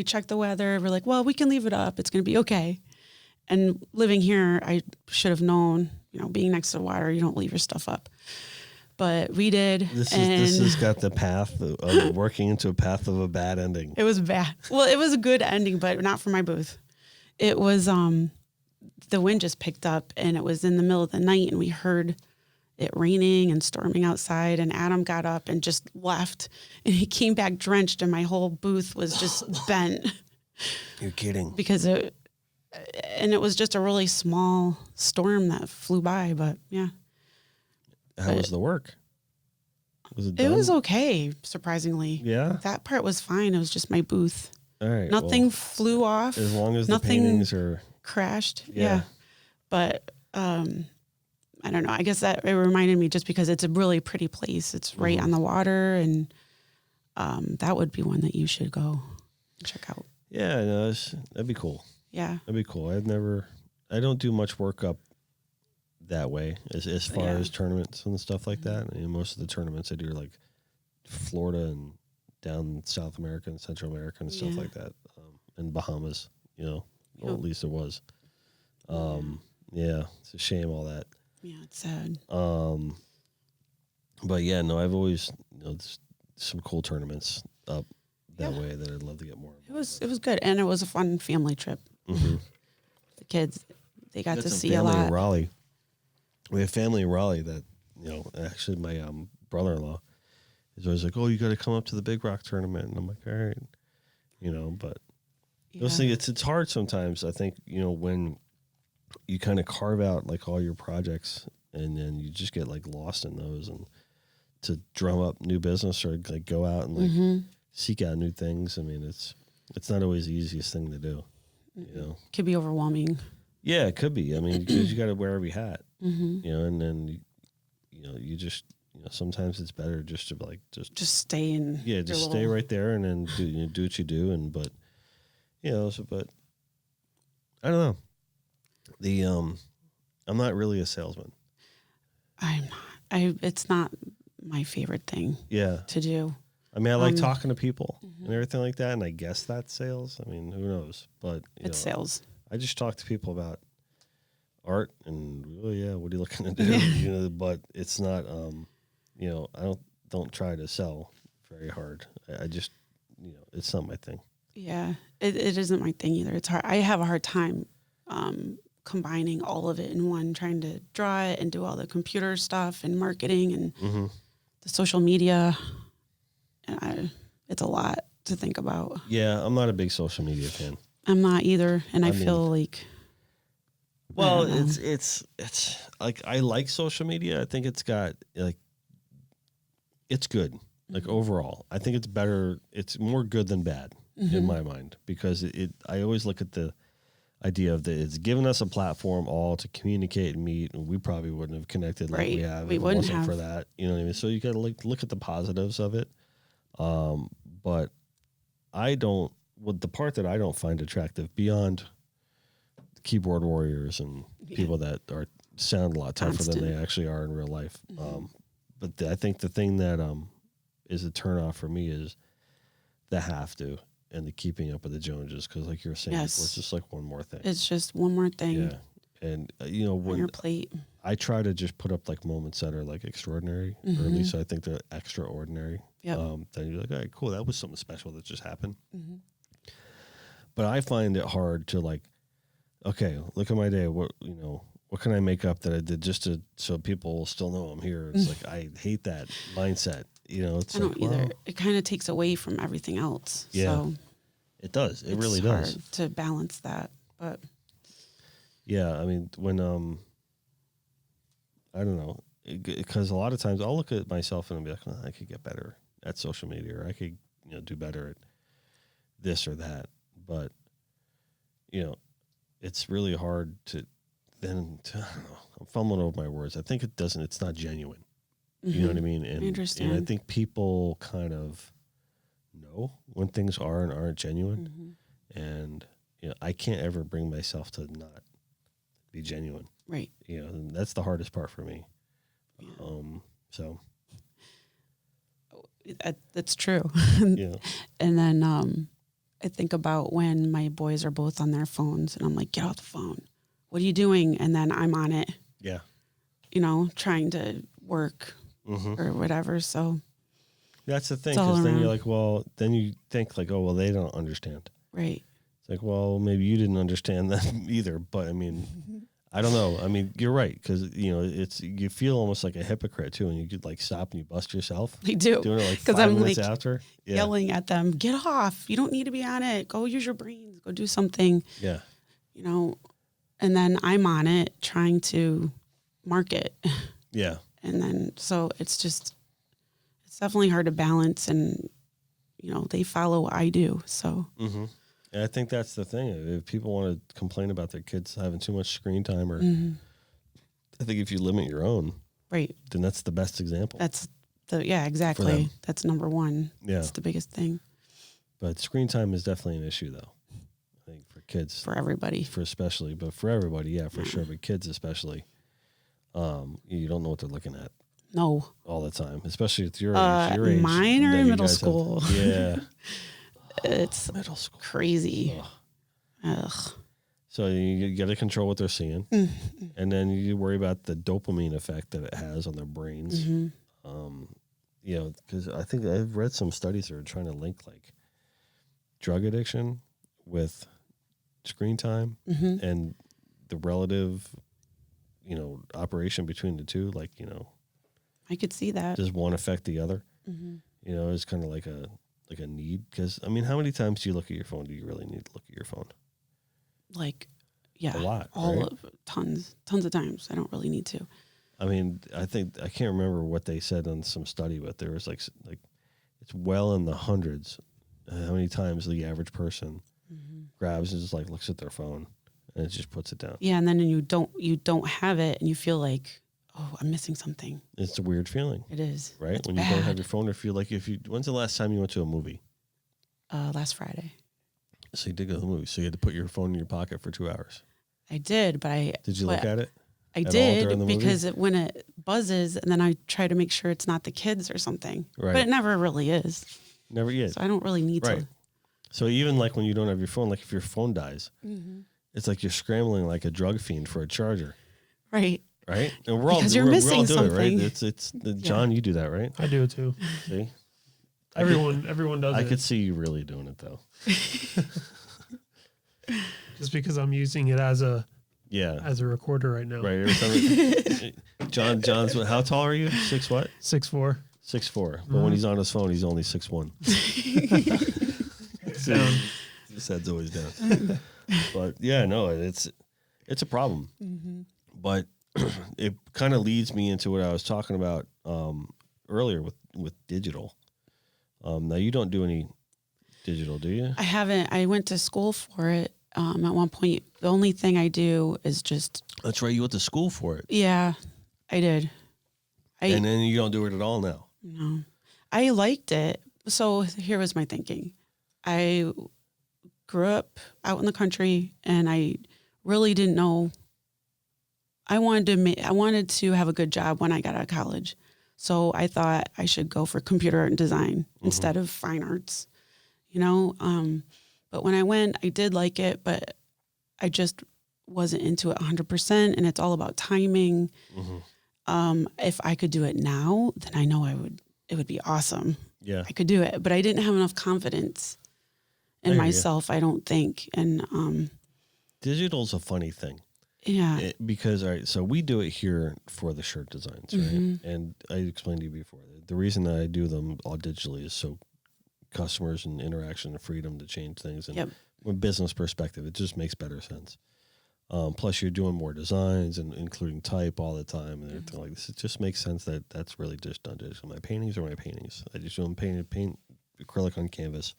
checked the weather. We're like, well, we can leave it up. It's going to be okay. And living here, I should have known, being next to the water, you don't leave your stuff up. But we did. This has got the path of working into a path of a bad ending. It was bad. Well, it was a good ending, but not for my booth. It was, the wind just picked up, and it was in the middle of the night, and we heard it raining and storming outside, and Adam got up and just left, and he came back drenched, and my whole booth was just bent. You're kidding. Because it was just a really small storm that flew by, but yeah. How was the work? Was it done? It was okay, surprisingly. Yeah? That part was fine. It was just my booth. All right. Nothing flew off. As long as nothing the paintings are crashed. Yeah. But I don't know. I guess that it reminded me just because it's a really pretty place. It's right on the water, and that would be one that you should go check out. Yeah, no, that'd be cool. Yeah. That'd be cool. I don't do much work up that way as far as tournaments and stuff like that. I mean, most of the tournaments I do are like Florida and down South America and Central America and stuff like that, and Bahamas, well, at least it was. Yeah, it's a shame all that. Yeah, it's sad. But yeah, no, I've always, some cool tournaments up that way that I'd love to get more of. It was good, and it was a fun family trip. Mm-hmm. The kids, they got to see a lot. In Raleigh. We have family in Raleigh that, actually my brother-in-law is always like, oh, you got to come up to the Big Rock tournament. And I'm like, all right, but those things, it's hard sometimes. I think, when you kind of carve out like all your projects and then you just get like lost in those, and to drum up new business or like go out and like seek out new things. I mean, it's not always the easiest thing to do, Could be overwhelming. Yeah, it could be. I mean, because you got to wear every hat, and then, you just, sometimes it's better just to like, just stay in. Yeah, just stay right there and then do what you do. But I don't know. I'm not really a salesman. I'm not. It's not my favorite thing. Yeah. To do. I mean, I like talking to people and everything like that, and I guess that's sales. I mean, who knows? But it's sales. I just talk to people about art and what are you looking to do? But it's not. I don't try to sell very hard. I just, it's not my thing. Yeah, it isn't my thing either. It's hard. I have a hard time combining all of it in one, trying to draw it and do all the computer stuff and marketing and the social media. And it's a lot to think about. Yeah, I'm not a big social media fan. I'm not either, and I feel like. Well, it's like I like social media. I think it's got like, it's good. Like overall, I think it's better. It's more good than bad in my mind, because I always look at the idea of that it's given us a platform all to communicate and meet, and we probably wouldn't have connected like we have if it wasn't for that. You know what I mean? So you got to look at the positives of it. But the part that I don't find attractive beyond keyboard warriors and people that sound a lot tougher than they actually are in real life. But I think the thing that is a turnoff for me is the have to and the keeping up with the Joneses, because like you were saying, before, it's just like one more thing. It's just one more thing. Yeah, and on your plate. I try to just put up like moments that are like extraordinary, or at least I think they're extraordinary. Yep. Then you're like, all right, cool, that was something special that just happened. But I find it hard to like, okay, look at my day. What can I make up that I did just so people will still know I'm here? It's like, I hate that mindset. It's I don't either. It kind of takes away from everything else. Yeah, so it does. It really does. Hard to balance that, but yeah, I mean, when I don't know, because a lot of times I'll look at myself and I'll be like, I could get better at social media, or I could, do better at this or that. But, it's really hard to I don't know, I'm fumbling over my words. I think it's not genuine. You know what I mean? And, I understand. And I think people kind of know when things are and aren't genuine. And, I can't ever bring myself to not be genuine. Right. And that's the hardest part for me. Yeah. So. That's true. Yeah. And then I think about when my boys are both on their phones and I'm like, get off the phone. What are you doing? And then I'm on it. Yeah. Trying to work or whatever. So that's the thing. Because then you're like, well, then you think like, oh, well, they don't understand. Right. It's like, well, maybe you didn't understand them either. But I mean, I don't know. I mean, you're right. Because, you feel almost like a hypocrite too. And you could like stop and you bust yourself. I do. Doing it like 5 I'm minutes like after. Yeah. Yelling at them, get off. You don't need to be on it. Go use your brains. Go do something. Yeah. And then I'm on it trying to market. Yeah. And then, so it's definitely hard to balance, and, they follow what I do. So, and I think that's the thing. If people want to complain about their kids having too much screen time, or I think if you limit your own, right, then that's the best example. That's exactly. That's number one. Yeah. That's the biggest thing. But screen time is definitely an issue though. I think for kids, for everybody, but for everybody, yeah, for sure. But kids especially, you don't know what they're looking at. No. All the time, especially at your age. Mine are in middle school. Yeah. It's middle school. Crazy. Ugh. So you got to control what they're seeing. And then you worry about the dopamine effect that it has on their brains. Because I think I've read some studies that are trying to link like drug addiction with screen time and the relative, operation between the two. Like, I could see that. Does one affect the other? It's kind of like a need. Because, I mean, how many times do you look at your phone? Do you really need to look at your phone? Like, yeah. A lot, tons of times. I don't really need to. I mean, I can't remember what they said on some study, but there was like it's well in the hundreds. How many times the average person grabs and just like looks at their phone and it just puts it down. Yeah, and then you don't have it, and you feel like, oh, I'm missing something. It's a weird feeling. It is. Right? It's when bad. you don't have your phone, or feel like when's the last time you went to a movie? Last Friday. So you did go to the movie. So you had to put your phone in your pocket for 2 hours. I did, but Did you look at it? I did, because when it buzzes, and then I try to make sure it's not the kids or something. Right. But it never really is. Never yet. So I don't really need to. So even like when you don't have your phone, like if your phone dies, it's like you're scrambling like a drug fiend for a charger. Right. Right? And we're all Because you're missing something. It, right? John, you do that, right? I do it too. See? Everyone does it. I could see you really doing it though. Just because I'm using it as a recorder right now. Right. Every time John's how tall are you? 6 what? 6'4". 6'4". But when he's on his phone, he's only 6'1". His head's always down. But yeah, no, it's a problem. But it kind of leads me into what I was talking about earlier with digital. Now you don't do any digital, do you? I haven't. I went to school for it. At one point, the only thing I do is just. That's right. You went to school for it. Yeah, I did. And then you don't do it at all now. No, I liked it. So here was my thinking. I grew up out in the country, and I really didn't know. I wanted to have a good job when I got out of college. So I thought I should go for computer art and design instead of fine arts, But when I went, I did like it, but I just wasn't into it 100%. And it's all about timing. If I could do it now, then I know it would be awesome. Yeah. I could do it, but I didn't have enough confidence in myself, I don't think. And digital's a funny thing. Yeah. Because, all right, so we do it here for the shirt designs, right? And I explained to you before, the reason that I do them all digitally is so customers and interaction and freedom to change things. And from a business perspective, it just makes better sense. Plus, you're doing more designs and including type all the time and everything like this. It just makes sense that that's really just done digital. My paintings are my paintings. I just don't paint acrylic on canvas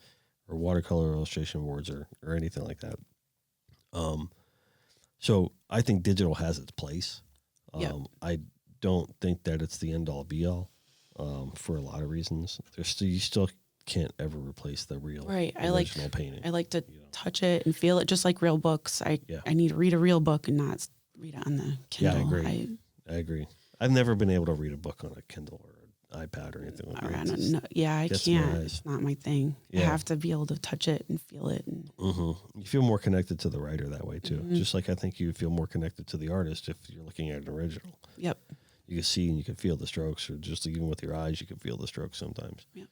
or watercolor illustration boards or anything like that. So I think digital has its place. I don't think that it's the end all be all for a lot of reasons. You still can't ever replace the real original painting. I like to touch it and feel it, just like real books. I need to read a real book and not read it on the Kindle. Yeah, I agree. I've never been able to read a book on a Kindle or an iPad or anything like that. I can't. It's not my thing. Yeah. I have to be able to touch it and feel it. And you feel more connected to the writer that way too. Just like I think you feel more connected to the artist if you're looking at an original. Yep. You can see and you can feel the strokes, or just even with your eyes, you can feel the strokes sometimes. Yep.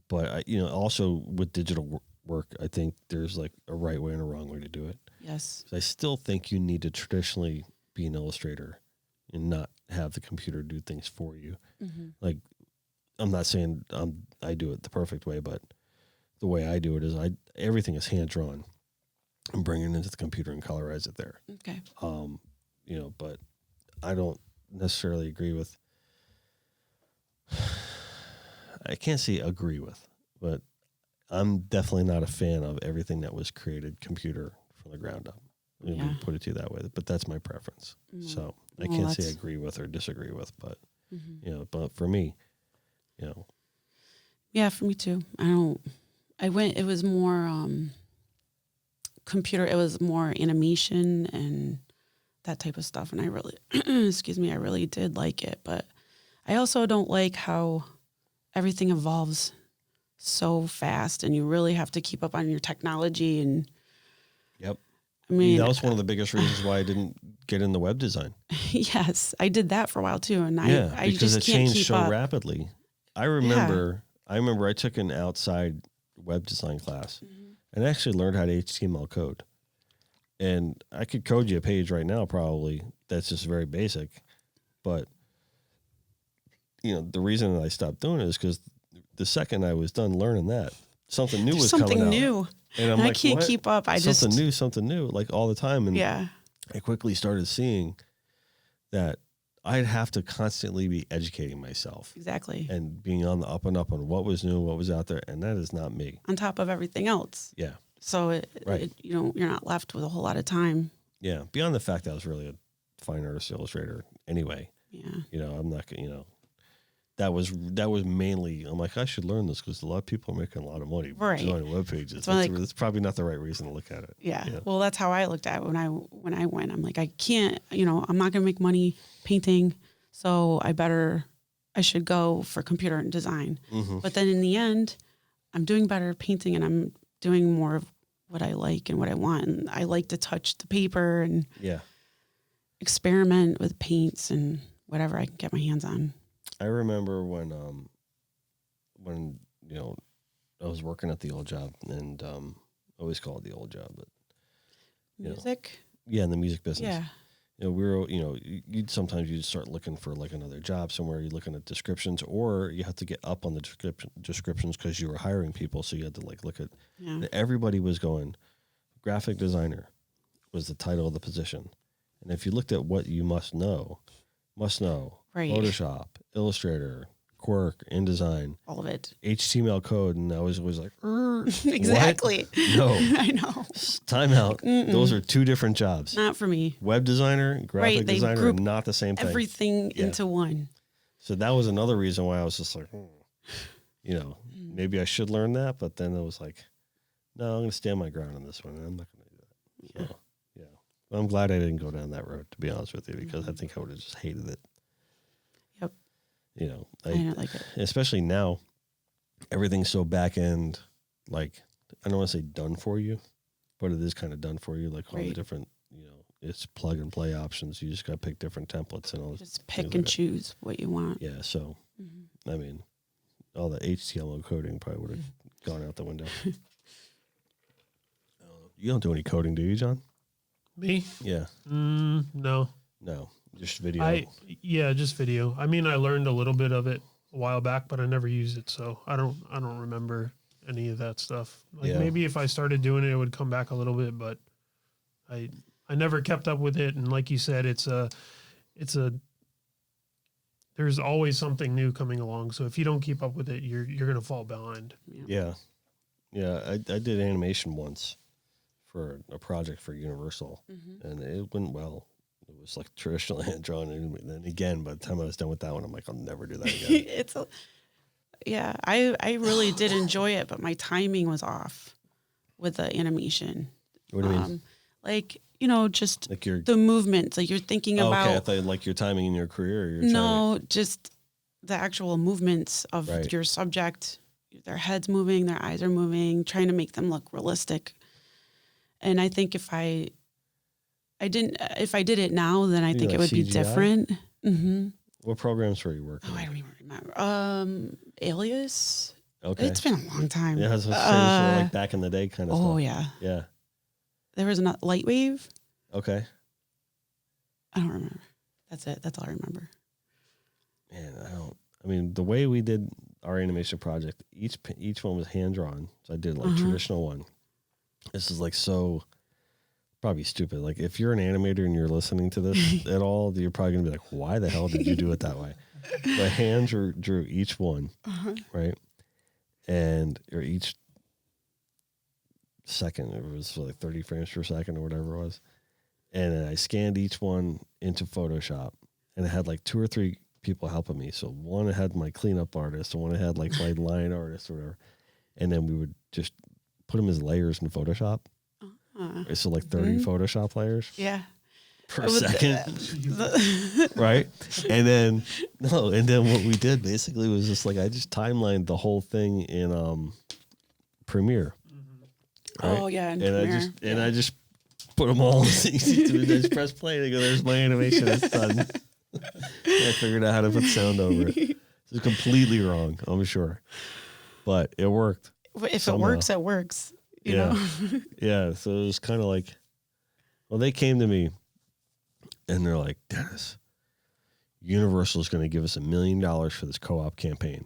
But also with digital work, I think there's like a right way and a wrong way to do it. Yes. I still think you need to traditionally be an illustrator and not have the computer do things for you. Like, I'm not saying I do it the perfect way, but the way I do it is everything is hand drawn and bring it into the computer and colorize it there. Okay. But I don't necessarily agree with. I can't say agree with, but I'm definitely not a fan of everything that was created computer from the ground up. Let me put it to you that way, but that's my preference. So I can't say agree with or disagree with, but but for me, Yeah, for me too. It was more computer. It was more animation and that type of stuff. And I really, I really did like it. But I also don't like how everything evolves so fast and you really have to keep up on your technology. And yep. I mean, that was one of the biggest reasons why I didn't get into web design. Yes, I did that for a while too. And I because just it can't changed keep so up. rapidly. I remember I took an outside web design class and I actually learned how to HTML code. And I could code you a page right now, probably, that's just very basic. But, the reason that I stopped doing it is because the second I was done learning that, something new was coming out. Something new. And I'm I can't keep up. Something new, like all the time. And I quickly started seeing that I'd have to constantly be educating myself. Exactly. And being on the up and up on what was new, what was out there. And that is not me. On top of everything else. Yeah. So you're not left with a whole lot of time. Yeah. Beyond the fact that I was really a fine artist illustrator anyway. Yeah. I'm not, that was mainly, I'm like, I should learn this because a lot of people are making a lot of money designing web pages. That's probably not the right reason to look at it. Yeah. Well, that's how I looked at it when I went. I'm like, I can't, I'm not going to make money painting. So I should go for computer and design. But then in the end, I'm doing better painting and I'm doing more of what I like and what I want. And I like to touch the paper and experiment with paints and whatever I can get my hands on. I remember when I was working at the old job, and I always call it the old job, but music. In the music business. Yeah. You'd sometimes start looking for like another job somewhere. You're looking at descriptions, or you have to get up on the descriptions because you were hiring people. So you had to look at. Yeah. Everybody was going. Graphic designer was the title of the position, and if you looked at what you must know, right. Photoshop, Illustrator, Quark, InDesign, all of it, HTML code, and I was always like, exactly. What? No, I know. Time out. Those are two different jobs. Not for me. Web designer, graphic designer are not the same thing. Everything into one. So that was another reason why I was just like, maybe I should learn that, but then it was like, no, I'm going to stand my ground on this one. I'm not going to do that. So, I'm glad I didn't go down that road, to be honest with you, because I think I would have just hated it. Yep. I don't like it. Especially now, everything's so back end, like, I don't want to say done for you, but it is kind of done for you. Like all the different, it's plug and play options. You just got to pick different templates and all this. Just pick and choose what you want. Yeah. So, I mean, all the HTML coding probably would have gone out the window. You don't do any coding, do you, John? Me? Yeah. No. No, just video. Just video. I mean, I learned a little bit of it a while back, but I never used it, so I don't remember any of that stuff. Like maybe if I started doing it, it would come back a little bit, but I never kept up with it, and like you said, there's always something new coming along. So if you don't keep up with it, you're gonna fall behind. Yeah. I did animation once for a project for Universal, and it went well. It was like traditional hand drawn, and then again, by the time I was done with that one, I'm like, I'll never do that again. I really did enjoy it, but my timing was off with the animation. What do you mean? Like, just Like your the movements. Like you're thinking about. Okay, I thought like your timing in your career. Or your no, just the actual movements of your subject. Their heads moving, their eyes are moving, trying to make them look realistic. And I think if I did it now, then I think it would be different. Mm-hmm. What programs were you working on? I don't even remember. Alias. Okay. It's been a long time. Yeah, I was going to say, this was like back in the day kind of stuff. Oh, yeah. Yeah. There was a Lightwave. Okay. I don't remember. That's it. That's all I remember. Man, the way we did our animation project, each one was hand drawn. So I did like traditional one. This is like so probably stupid. Like if you're an animator and you're listening to this at all, you're probably gonna be like, why the hell did you do it that way? But hand drew each one, right? Or each second, it was like 30 frames per second or whatever it was. And then I scanned each one into Photoshop, and it had like 2 or 3 people helping me. So one had my cleanup artist, and one had like my line artist or whatever. And then we would just put them as layers in Photoshop. So like 30 Photoshop layers. Yeah. Per second. Right? And then what we did basically was just like I just timelined the whole thing in Premiere. Right? Oh yeah. And I just put them all easy to just press play and go, there's my animation, it's done. I figured out how to put sound over it. It's completely wrong, I'm sure. But it worked. If somehow. It works, it works. You know? Yeah. So it was kind of like, well, they came to me and they're like, Dennis, Universal is going to give us $1 million for this co-op campaign.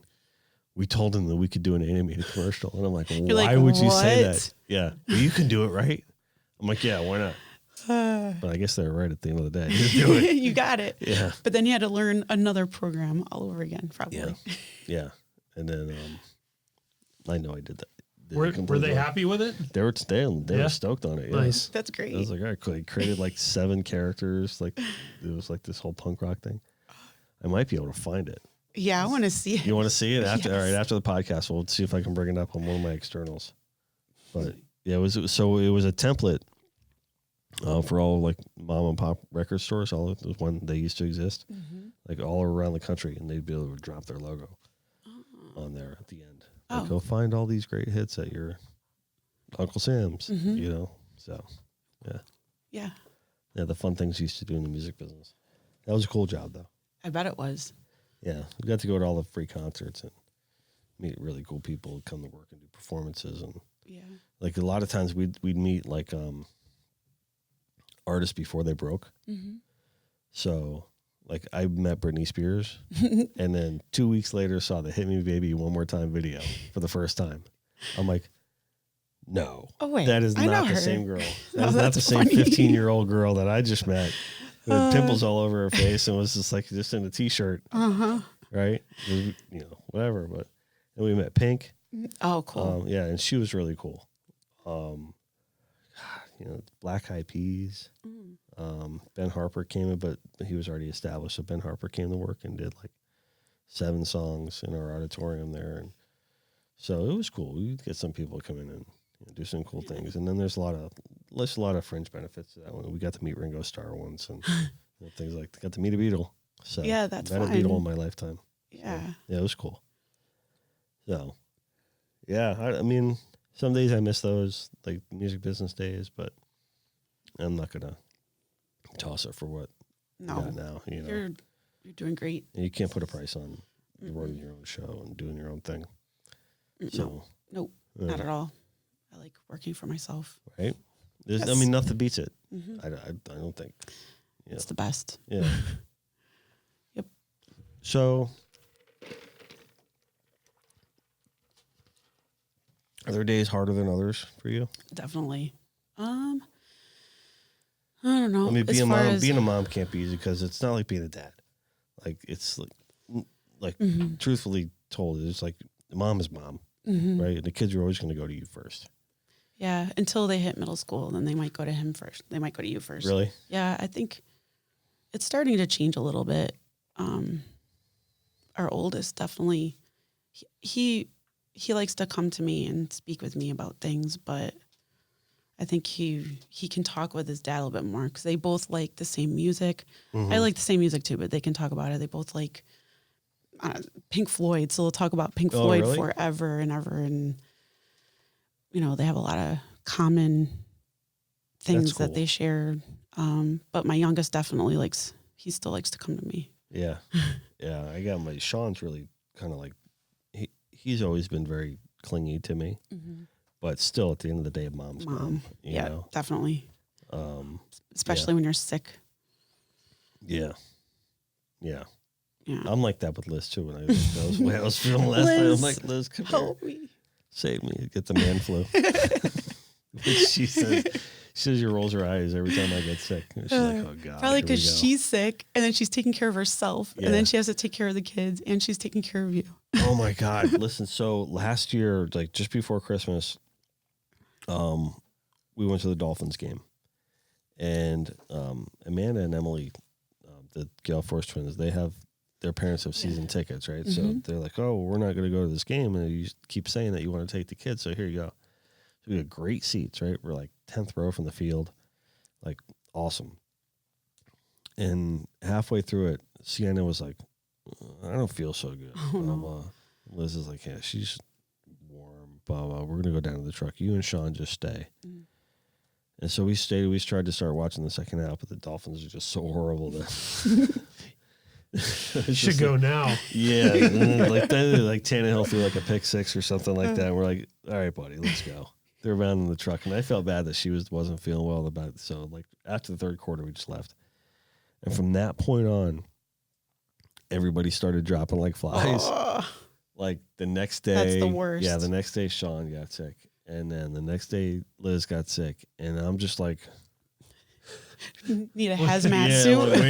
We told them that we could do an animated commercial. And I'm like, why would you say that? Yeah. Well, you can do it, right? I'm like, yeah, why not? But I guess they're right at the end of the day. You do it. You got it. Yeah. But then you had to learn another program all over again, probably. Yeah. And then I know I did that. Were they happy with it? They were stoked on it. Yeah. Nice. That's great. I was like, all right, I created like 7 characters. Like it was like this whole punk rock thing. I might be able to find it. Yeah, I want to see it. You want to see it after? Yes. All right, after the podcast, we'll see if I can bring it up on one of my externals. But yeah, it was a template for all like mom and pop record stores. All of those when they used to exist, like all around the country, and they'd be able to drop their logo on there at the end. Like, go find all these great hits at your Uncle Sam's. You know, so yeah. The fun things you used to do in the music business. That was a cool job, though. I bet it was. Yeah, we got to go to all the free concerts and meet really cool people who come to work and do performances, and like a lot of times we'd meet like artists before they broke. So like I met Britney Spears, and then 2 weeks later saw the "Hit Me Baby One More Time" video for the first time. I'm like, no, that is not the same girl. That's not the same 15-year-old girl that I just met. With pimples all over her face and was just in a t-shirt, right? You know, whatever. But and we met Pink. Oh, cool. Yeah, and she was really cool. Black Eyed Peas. Ben Harper came in, but he was already established. So Ben Harper came to work and did like 7 songs in our auditorium there, and so it was cool. We'd get some people to come in and do some cool things, and then there's a lot of fringe benefits to that one. We got to meet Ringo Starr once, and things like got to meet a Beatle. So yeah, that's met fun. a Beatle in my lifetime. Yeah, so, yeah, it was cool. So, yeah, I mean, some days I miss those like music business days, but I'm not gonna toss it for what you got now. You know, you're doing great. You can't put a price on running your own show and doing your own thing. So, nope, not at all. I like working for myself. Right? I mean, nothing beats it. I don't think. Yeah. It's the best. Yeah. Yep. So, are there days harder than others for you? Definitely. I don't know. I mean, being a mom can't be easy because it's not like being a dad. Like it's like truthfully told, it's like mom is mom, right? And the kids are always going to go to you first. Yeah, until they hit middle school, then they might go to him first. They might go to you first. Really? Yeah, I think it's starting to change a little bit. Our oldest definitely, he likes to come to me and speak with me about things, but I think he can talk with his dad a little bit more because they both like the same music. I like the same music too, but they can talk about it. They both like Pink Floyd, so they'll talk about Pink Floyd forever and ever, and they have a lot of common things that they share. But my youngest definitely he still likes to come to me. Yeah. Yeah. I got Sean's really kind of like, he's always been very clingy to me, but still at the end of the day, mom's mom. You know? Definitely. Especially when you're sick. Yeah. Yeah. Yeah. I'm like that with Liz too. When that was the way I was feeling last night. I'm like, Liz, come help here. me. Save me. Get the man flu. She says she rolls her eyes every time I get sick. She's like, oh God. Probably because she's sick and then she's taking care of herself and then she has to take care of the kids and she's taking care of you. Oh my God. Listen, so last year, like just before Christmas, we went to the Dolphins game and Amanda and Emily, the Gale Force twins, their parents have season tickets, right? So they're like, oh, we're not going to go to this game. And you keep saying that you want to take the kids. So here you go. So we had great seats, right? We're like 10th row from the field. Like, awesome. And halfway through it, Sienna was like, I don't feel so good. Liz is like, yeah, she's warm, blah, blah. We're going to go down to the truck. You and Sean just stay. And so we stayed. We tried to start watching the second half, but the Dolphins are just so horrible. Should go now. Yeah. Like Tannehill threw like a pick six or something like that. And we're like, all right, buddy, let's go. They're around in the truck. And I felt bad that she wasn't feeling well about it. So like after the third quarter, we just left. And from that point on, everybody started dropping like flies. Like the next day. That's the worst. Yeah, the next day Sean got sick. And then the next day Liz got sick. And I'm just like, need a hazmat suit. Like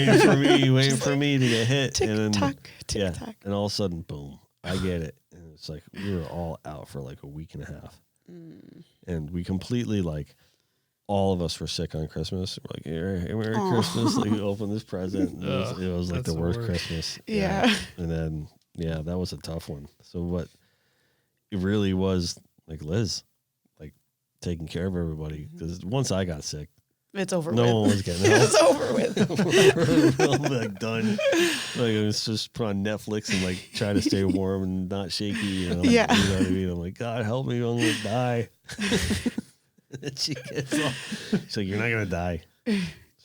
waiting for me to get hit. Tick tock. And all of a sudden, boom, I get it. And it's like we were all out for like a week and a half. And we completely like all of us were sick on Christmas. We're like, hey, Merry Christmas. Like we opened this present. It was like the worst Christmas. Yeah. And then that was a tough one. So what it really was like Liz, like taking care of everybody. Because once I got sick, it's over no with. one was getting help. It's over with. We're like done. Like it's just put on Netflix and like try to stay warm and not shaky. You know what I mean? I'm like, God help me, I'm gonna die. And she gets off. She's like, you're not gonna die.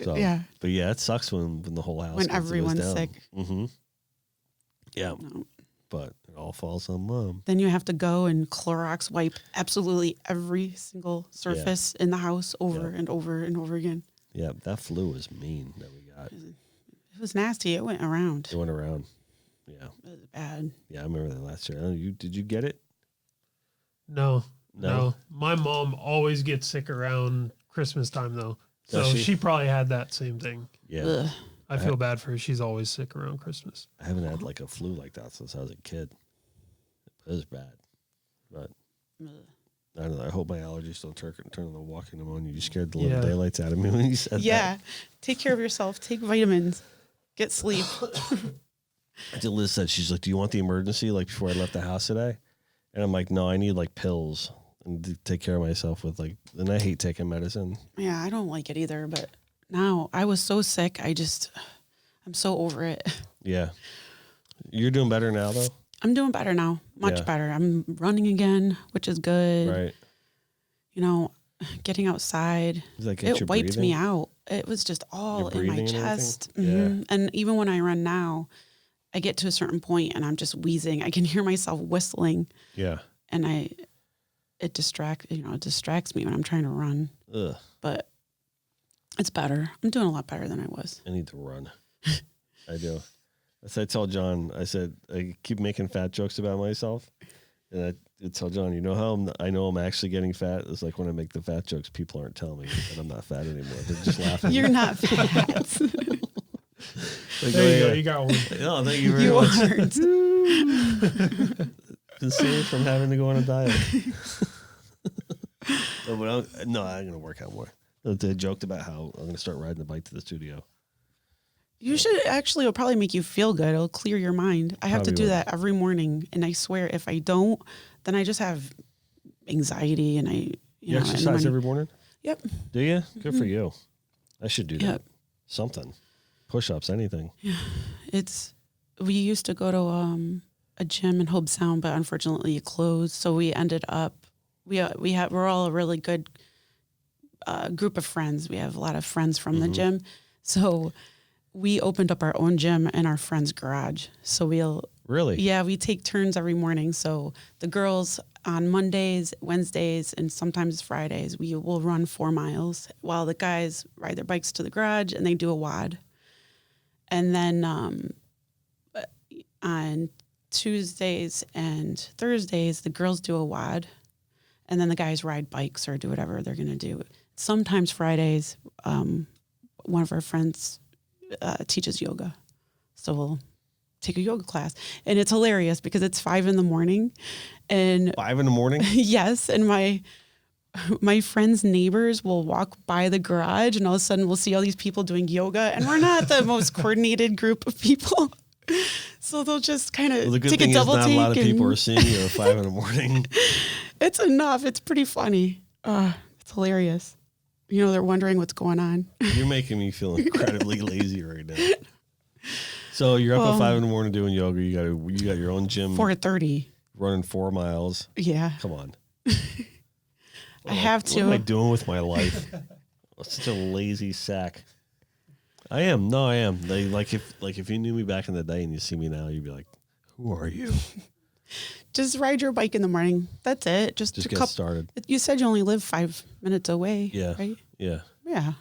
So but yeah, it sucks when the whole house when everyone's sick. Yeah. No. But it all falls on mom. Then you have to go and Clorox wipe absolutely every single surface in the house over and over and over again. Yeah, that flu was mean that we got. It was nasty. It went around. It went around. Yeah. It was bad. Yeah, I remember that last year. Did you get it? No. My mom always gets sick around Christmas time, though. So she probably had that same thing. Yeah. Ugh. I feel bad for her. She's always sick around Christmas. I haven't had like a flu like that since I was a kid. It was bad. But I don't know. I hope my allergies don't turn into walking pneumonia. You scared the little daylights out of me when you said that. Yeah. Take care of yourself. Take vitamins. Get sleep. Liz said, she's like, do you want the emergency like before I left the house today? And I'm like, no, I need like pills and to take care of myself with like, and I hate taking medicine. Yeah, I don't like it either, but now I was so sick. I'm so over it. Yeah. You're doing better now though? I'm doing better now. Much better. I'm running again, which is good. Right. You know, getting outside. It wiped me out. It was just all in my chest. And even when I run now, I get to a certain point and I'm just wheezing. I can hear myself whistling. Yeah. And it distracts me when I'm trying to run. Ugh. But it's better. I'm doing a lot better than I was. I need to run. I do. As I tell John, I said, I keep making fat jokes about myself. And I tell John, you know how I know I'm actually getting fat? It's like when I make the fat jokes, people aren't telling me that I'm not fat anymore. They're just laughing. You're not fat. Like, there you go. You got one. Oh, thank you very much. Been saved from having to go on a diet. I'm going to work out more. They joked about how I'm going to start riding the bike to the studio. You should actually, it'll probably make you feel good. It'll clear your mind. I have to do that every morning. And I swear, if I don't, then I just have anxiety and you exercise every morning? Yep. Do you? Good for you. I should do that. Something. Push-ups, anything. Yeah. We used to go to a gym in Hobe Sound, but unfortunately it closed. So we ended up, we're all a really good group of friends. We have a lot of friends from the gym. So we opened up our own gym in our friend's garage. So Really? Yeah, we take turns every morning. So the girls on Mondays, Wednesdays, and sometimes Fridays, we will run 4 miles while the guys ride their bikes to the garage and they do a WOD. And then on Tuesdays and Thursdays, the girls do a WOD. And then the guys ride bikes or do whatever they're going to do. Sometimes Fridays, one of our friends teaches yoga. So we'll take a yoga class. And it's hilarious because it's 5 a.m. And 5 a.m? Yes. And my friends' neighbors will walk by the garage and all of a sudden we'll see all these people doing yoga. And we're not the most coordinated group of people. So they'll just kind of take a double take. Not a lot of people are seeing you at 5 a.m. It's enough. It's pretty funny. It's hilarious. They're wondering what's going on. You're making me feel incredibly lazy right now. So you're up at 5 a.m. doing yoga. You got your own gym. 4:30. Running 4 miles. Yeah. Come on. I have to. What am I doing with my life? I'm such a lazy sack. I am. No, I am. If you knew me back in the day and you see me now, you'd be like, "Who are you?" Just ride your bike in the morning. That's it. Just get started. You said you only live 5 minutes away. Yeah. Right? Yeah. Yeah.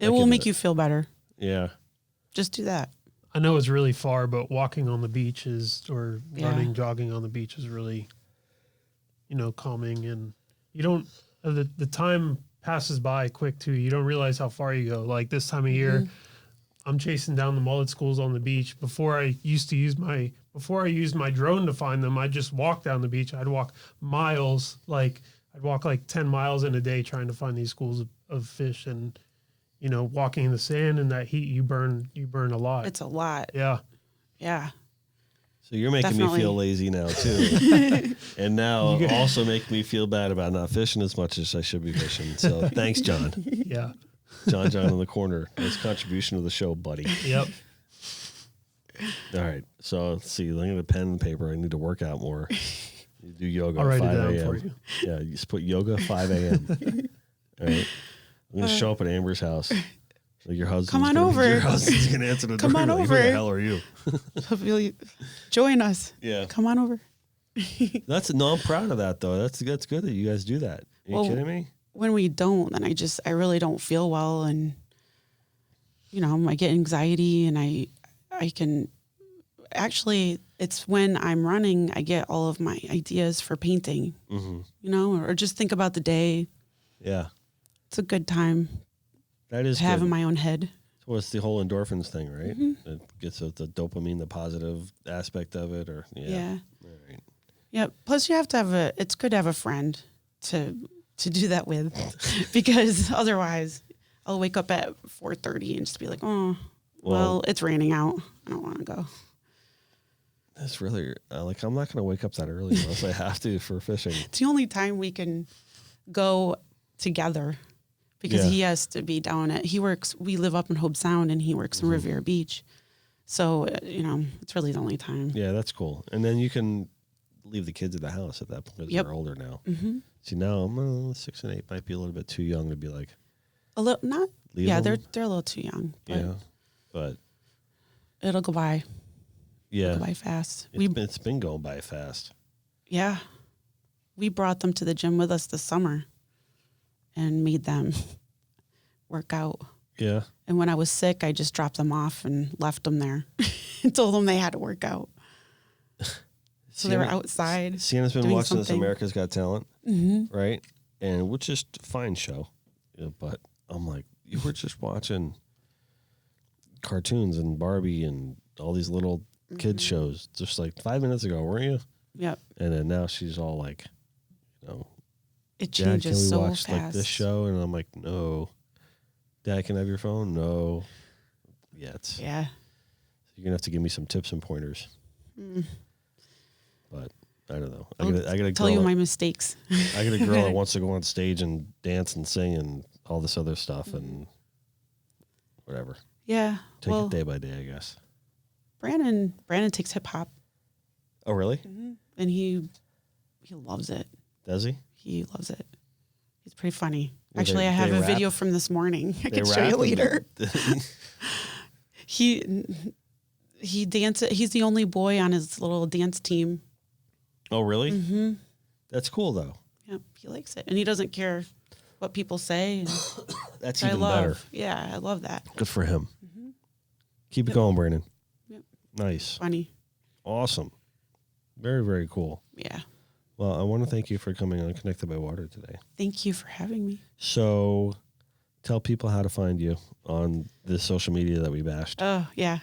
It will make you feel better. Yeah. Just do that. I know it's really far, but walking on the beach running, jogging on the beach is really, calming. And you don't, the time passes by quick too. You don't realize how far you go. Like this time of year, I'm chasing down the mullet schools on the beach. Before I used my drone to find them, I'd just walk down the beach. I'd walk miles, I'd walk 10 miles in a day trying to find these schools of fish. And, walking in the sand and that heat, you burn a lot. It's a lot. Yeah. Yeah. So you're making me feel lazy now too. And now also make me feel bad about not fishing as much as I should be fishing. So thanks, John. Yeah. John in the corner. Nice contribution to the show, buddy. Yep. All right. So let's see. I'm going to pen and paper. I need to work out more. You do yoga I'll at write 5 it down a.m. for you. Yeah. You just put yoga 5 a.m. All right. I'm going to show up at Amber's house. Like your husband's come on over. Your husband's going to answer the door. Come on like, over. Who the hell are you? Join us. Yeah. Come on over. I'm proud of that though. That's good that you guys do that. Are you kidding me? When we don't, then I really don't feel well, and I get anxiety, and I can actually, it's when I'm running I get all of my ideas for painting. Or just think about the day. Yeah. It's a good time. That is to have in my own head. So it's the whole endorphins thing, right? It gets the dopamine, the positive aspect of it, or yeah. All right. Yeah. Plus, you have to it's good to have a friend to do that with, because otherwise, I'll wake up at 4:30 and just be like, oh, well, it's raining out. I don't want to go. That's really I'm not going to wake up that early unless I have to for fishing. It's the only time we can go together. Because he has to be we live up in Hobe Sound and he works in Riviera Beach. So, it's really the only time. Yeah, that's cool. And then you can leave the kids at the house at that point because they're older now. Mm-hmm. See, now 6 and 8 might be a little bit too young to be like. A little, not. Yeah, them. they're a little too young. But but. It'll go by. Yeah. It'll go by fast. It's been going by fast. Yeah. We brought them to the gym with us this summer and made them work out. Yeah. And when I was sick, I just dropped them off and left them there and told them they had to work out. So they were outside. Sienna's been watching this something. America's Got Talent, right? And which is a fine show. Yeah, but I'm like, you were just watching cartoons and Barbie and all these little kids shows just like 5 minutes ago, weren't you? Yep. And then now she's all like, It Dad, can we changes so watch fast. like this show? And I'm like, no. Dad, can I have your phone? No. Yet. Yeah. You're gonna have to give me some tips and pointers. But I don't know. I gotta tell you my mistakes. I got a girl that wants to go on stage and dance and sing and all this other stuff and whatever. Yeah. Take it day by day, I guess. Brandon takes hip hop. Oh, really? And he loves it. Does he? He loves it. He's pretty funny. Well, Actually, I have a video from this morning. I can show you later. He dances. He's the only boy on his little dance team. Oh, really? Mm-hmm. That's cool, though. Yep, he likes it, and he doesn't care what people say. That's even better. Yeah, I love that. Good for him. Keep it going, Brandon. Yep. Nice. Funny. Awesome. Very, very cool. Yeah. Well, I want to thank you for coming on Connected by Water today. Thank you for having me. So tell people how to find you on the social media that we bashed. Oh, yeah.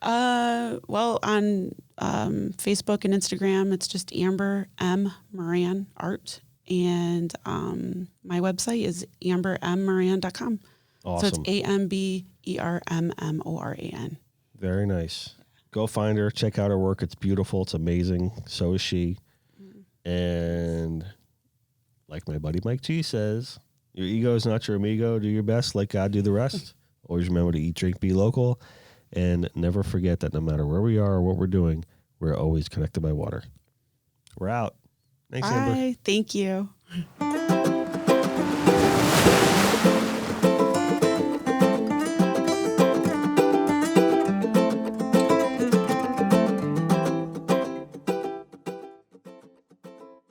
Well, on Facebook and Instagram, it's just Amber M. Moran Art. And my website is ambermmoran.com. Awesome. So it's AMBERMMORAN. Very nice. Go find her. Check out her work. It's beautiful. It's amazing. So is she. And like my buddy Mike G says, your ego is not your amigo. Do your best. Let God do the rest. Always remember to eat, drink, be local. And never forget that no matter where we are or what we're doing, we're always connected by water. We're out. Thanks, Amber. Bye. Thank you.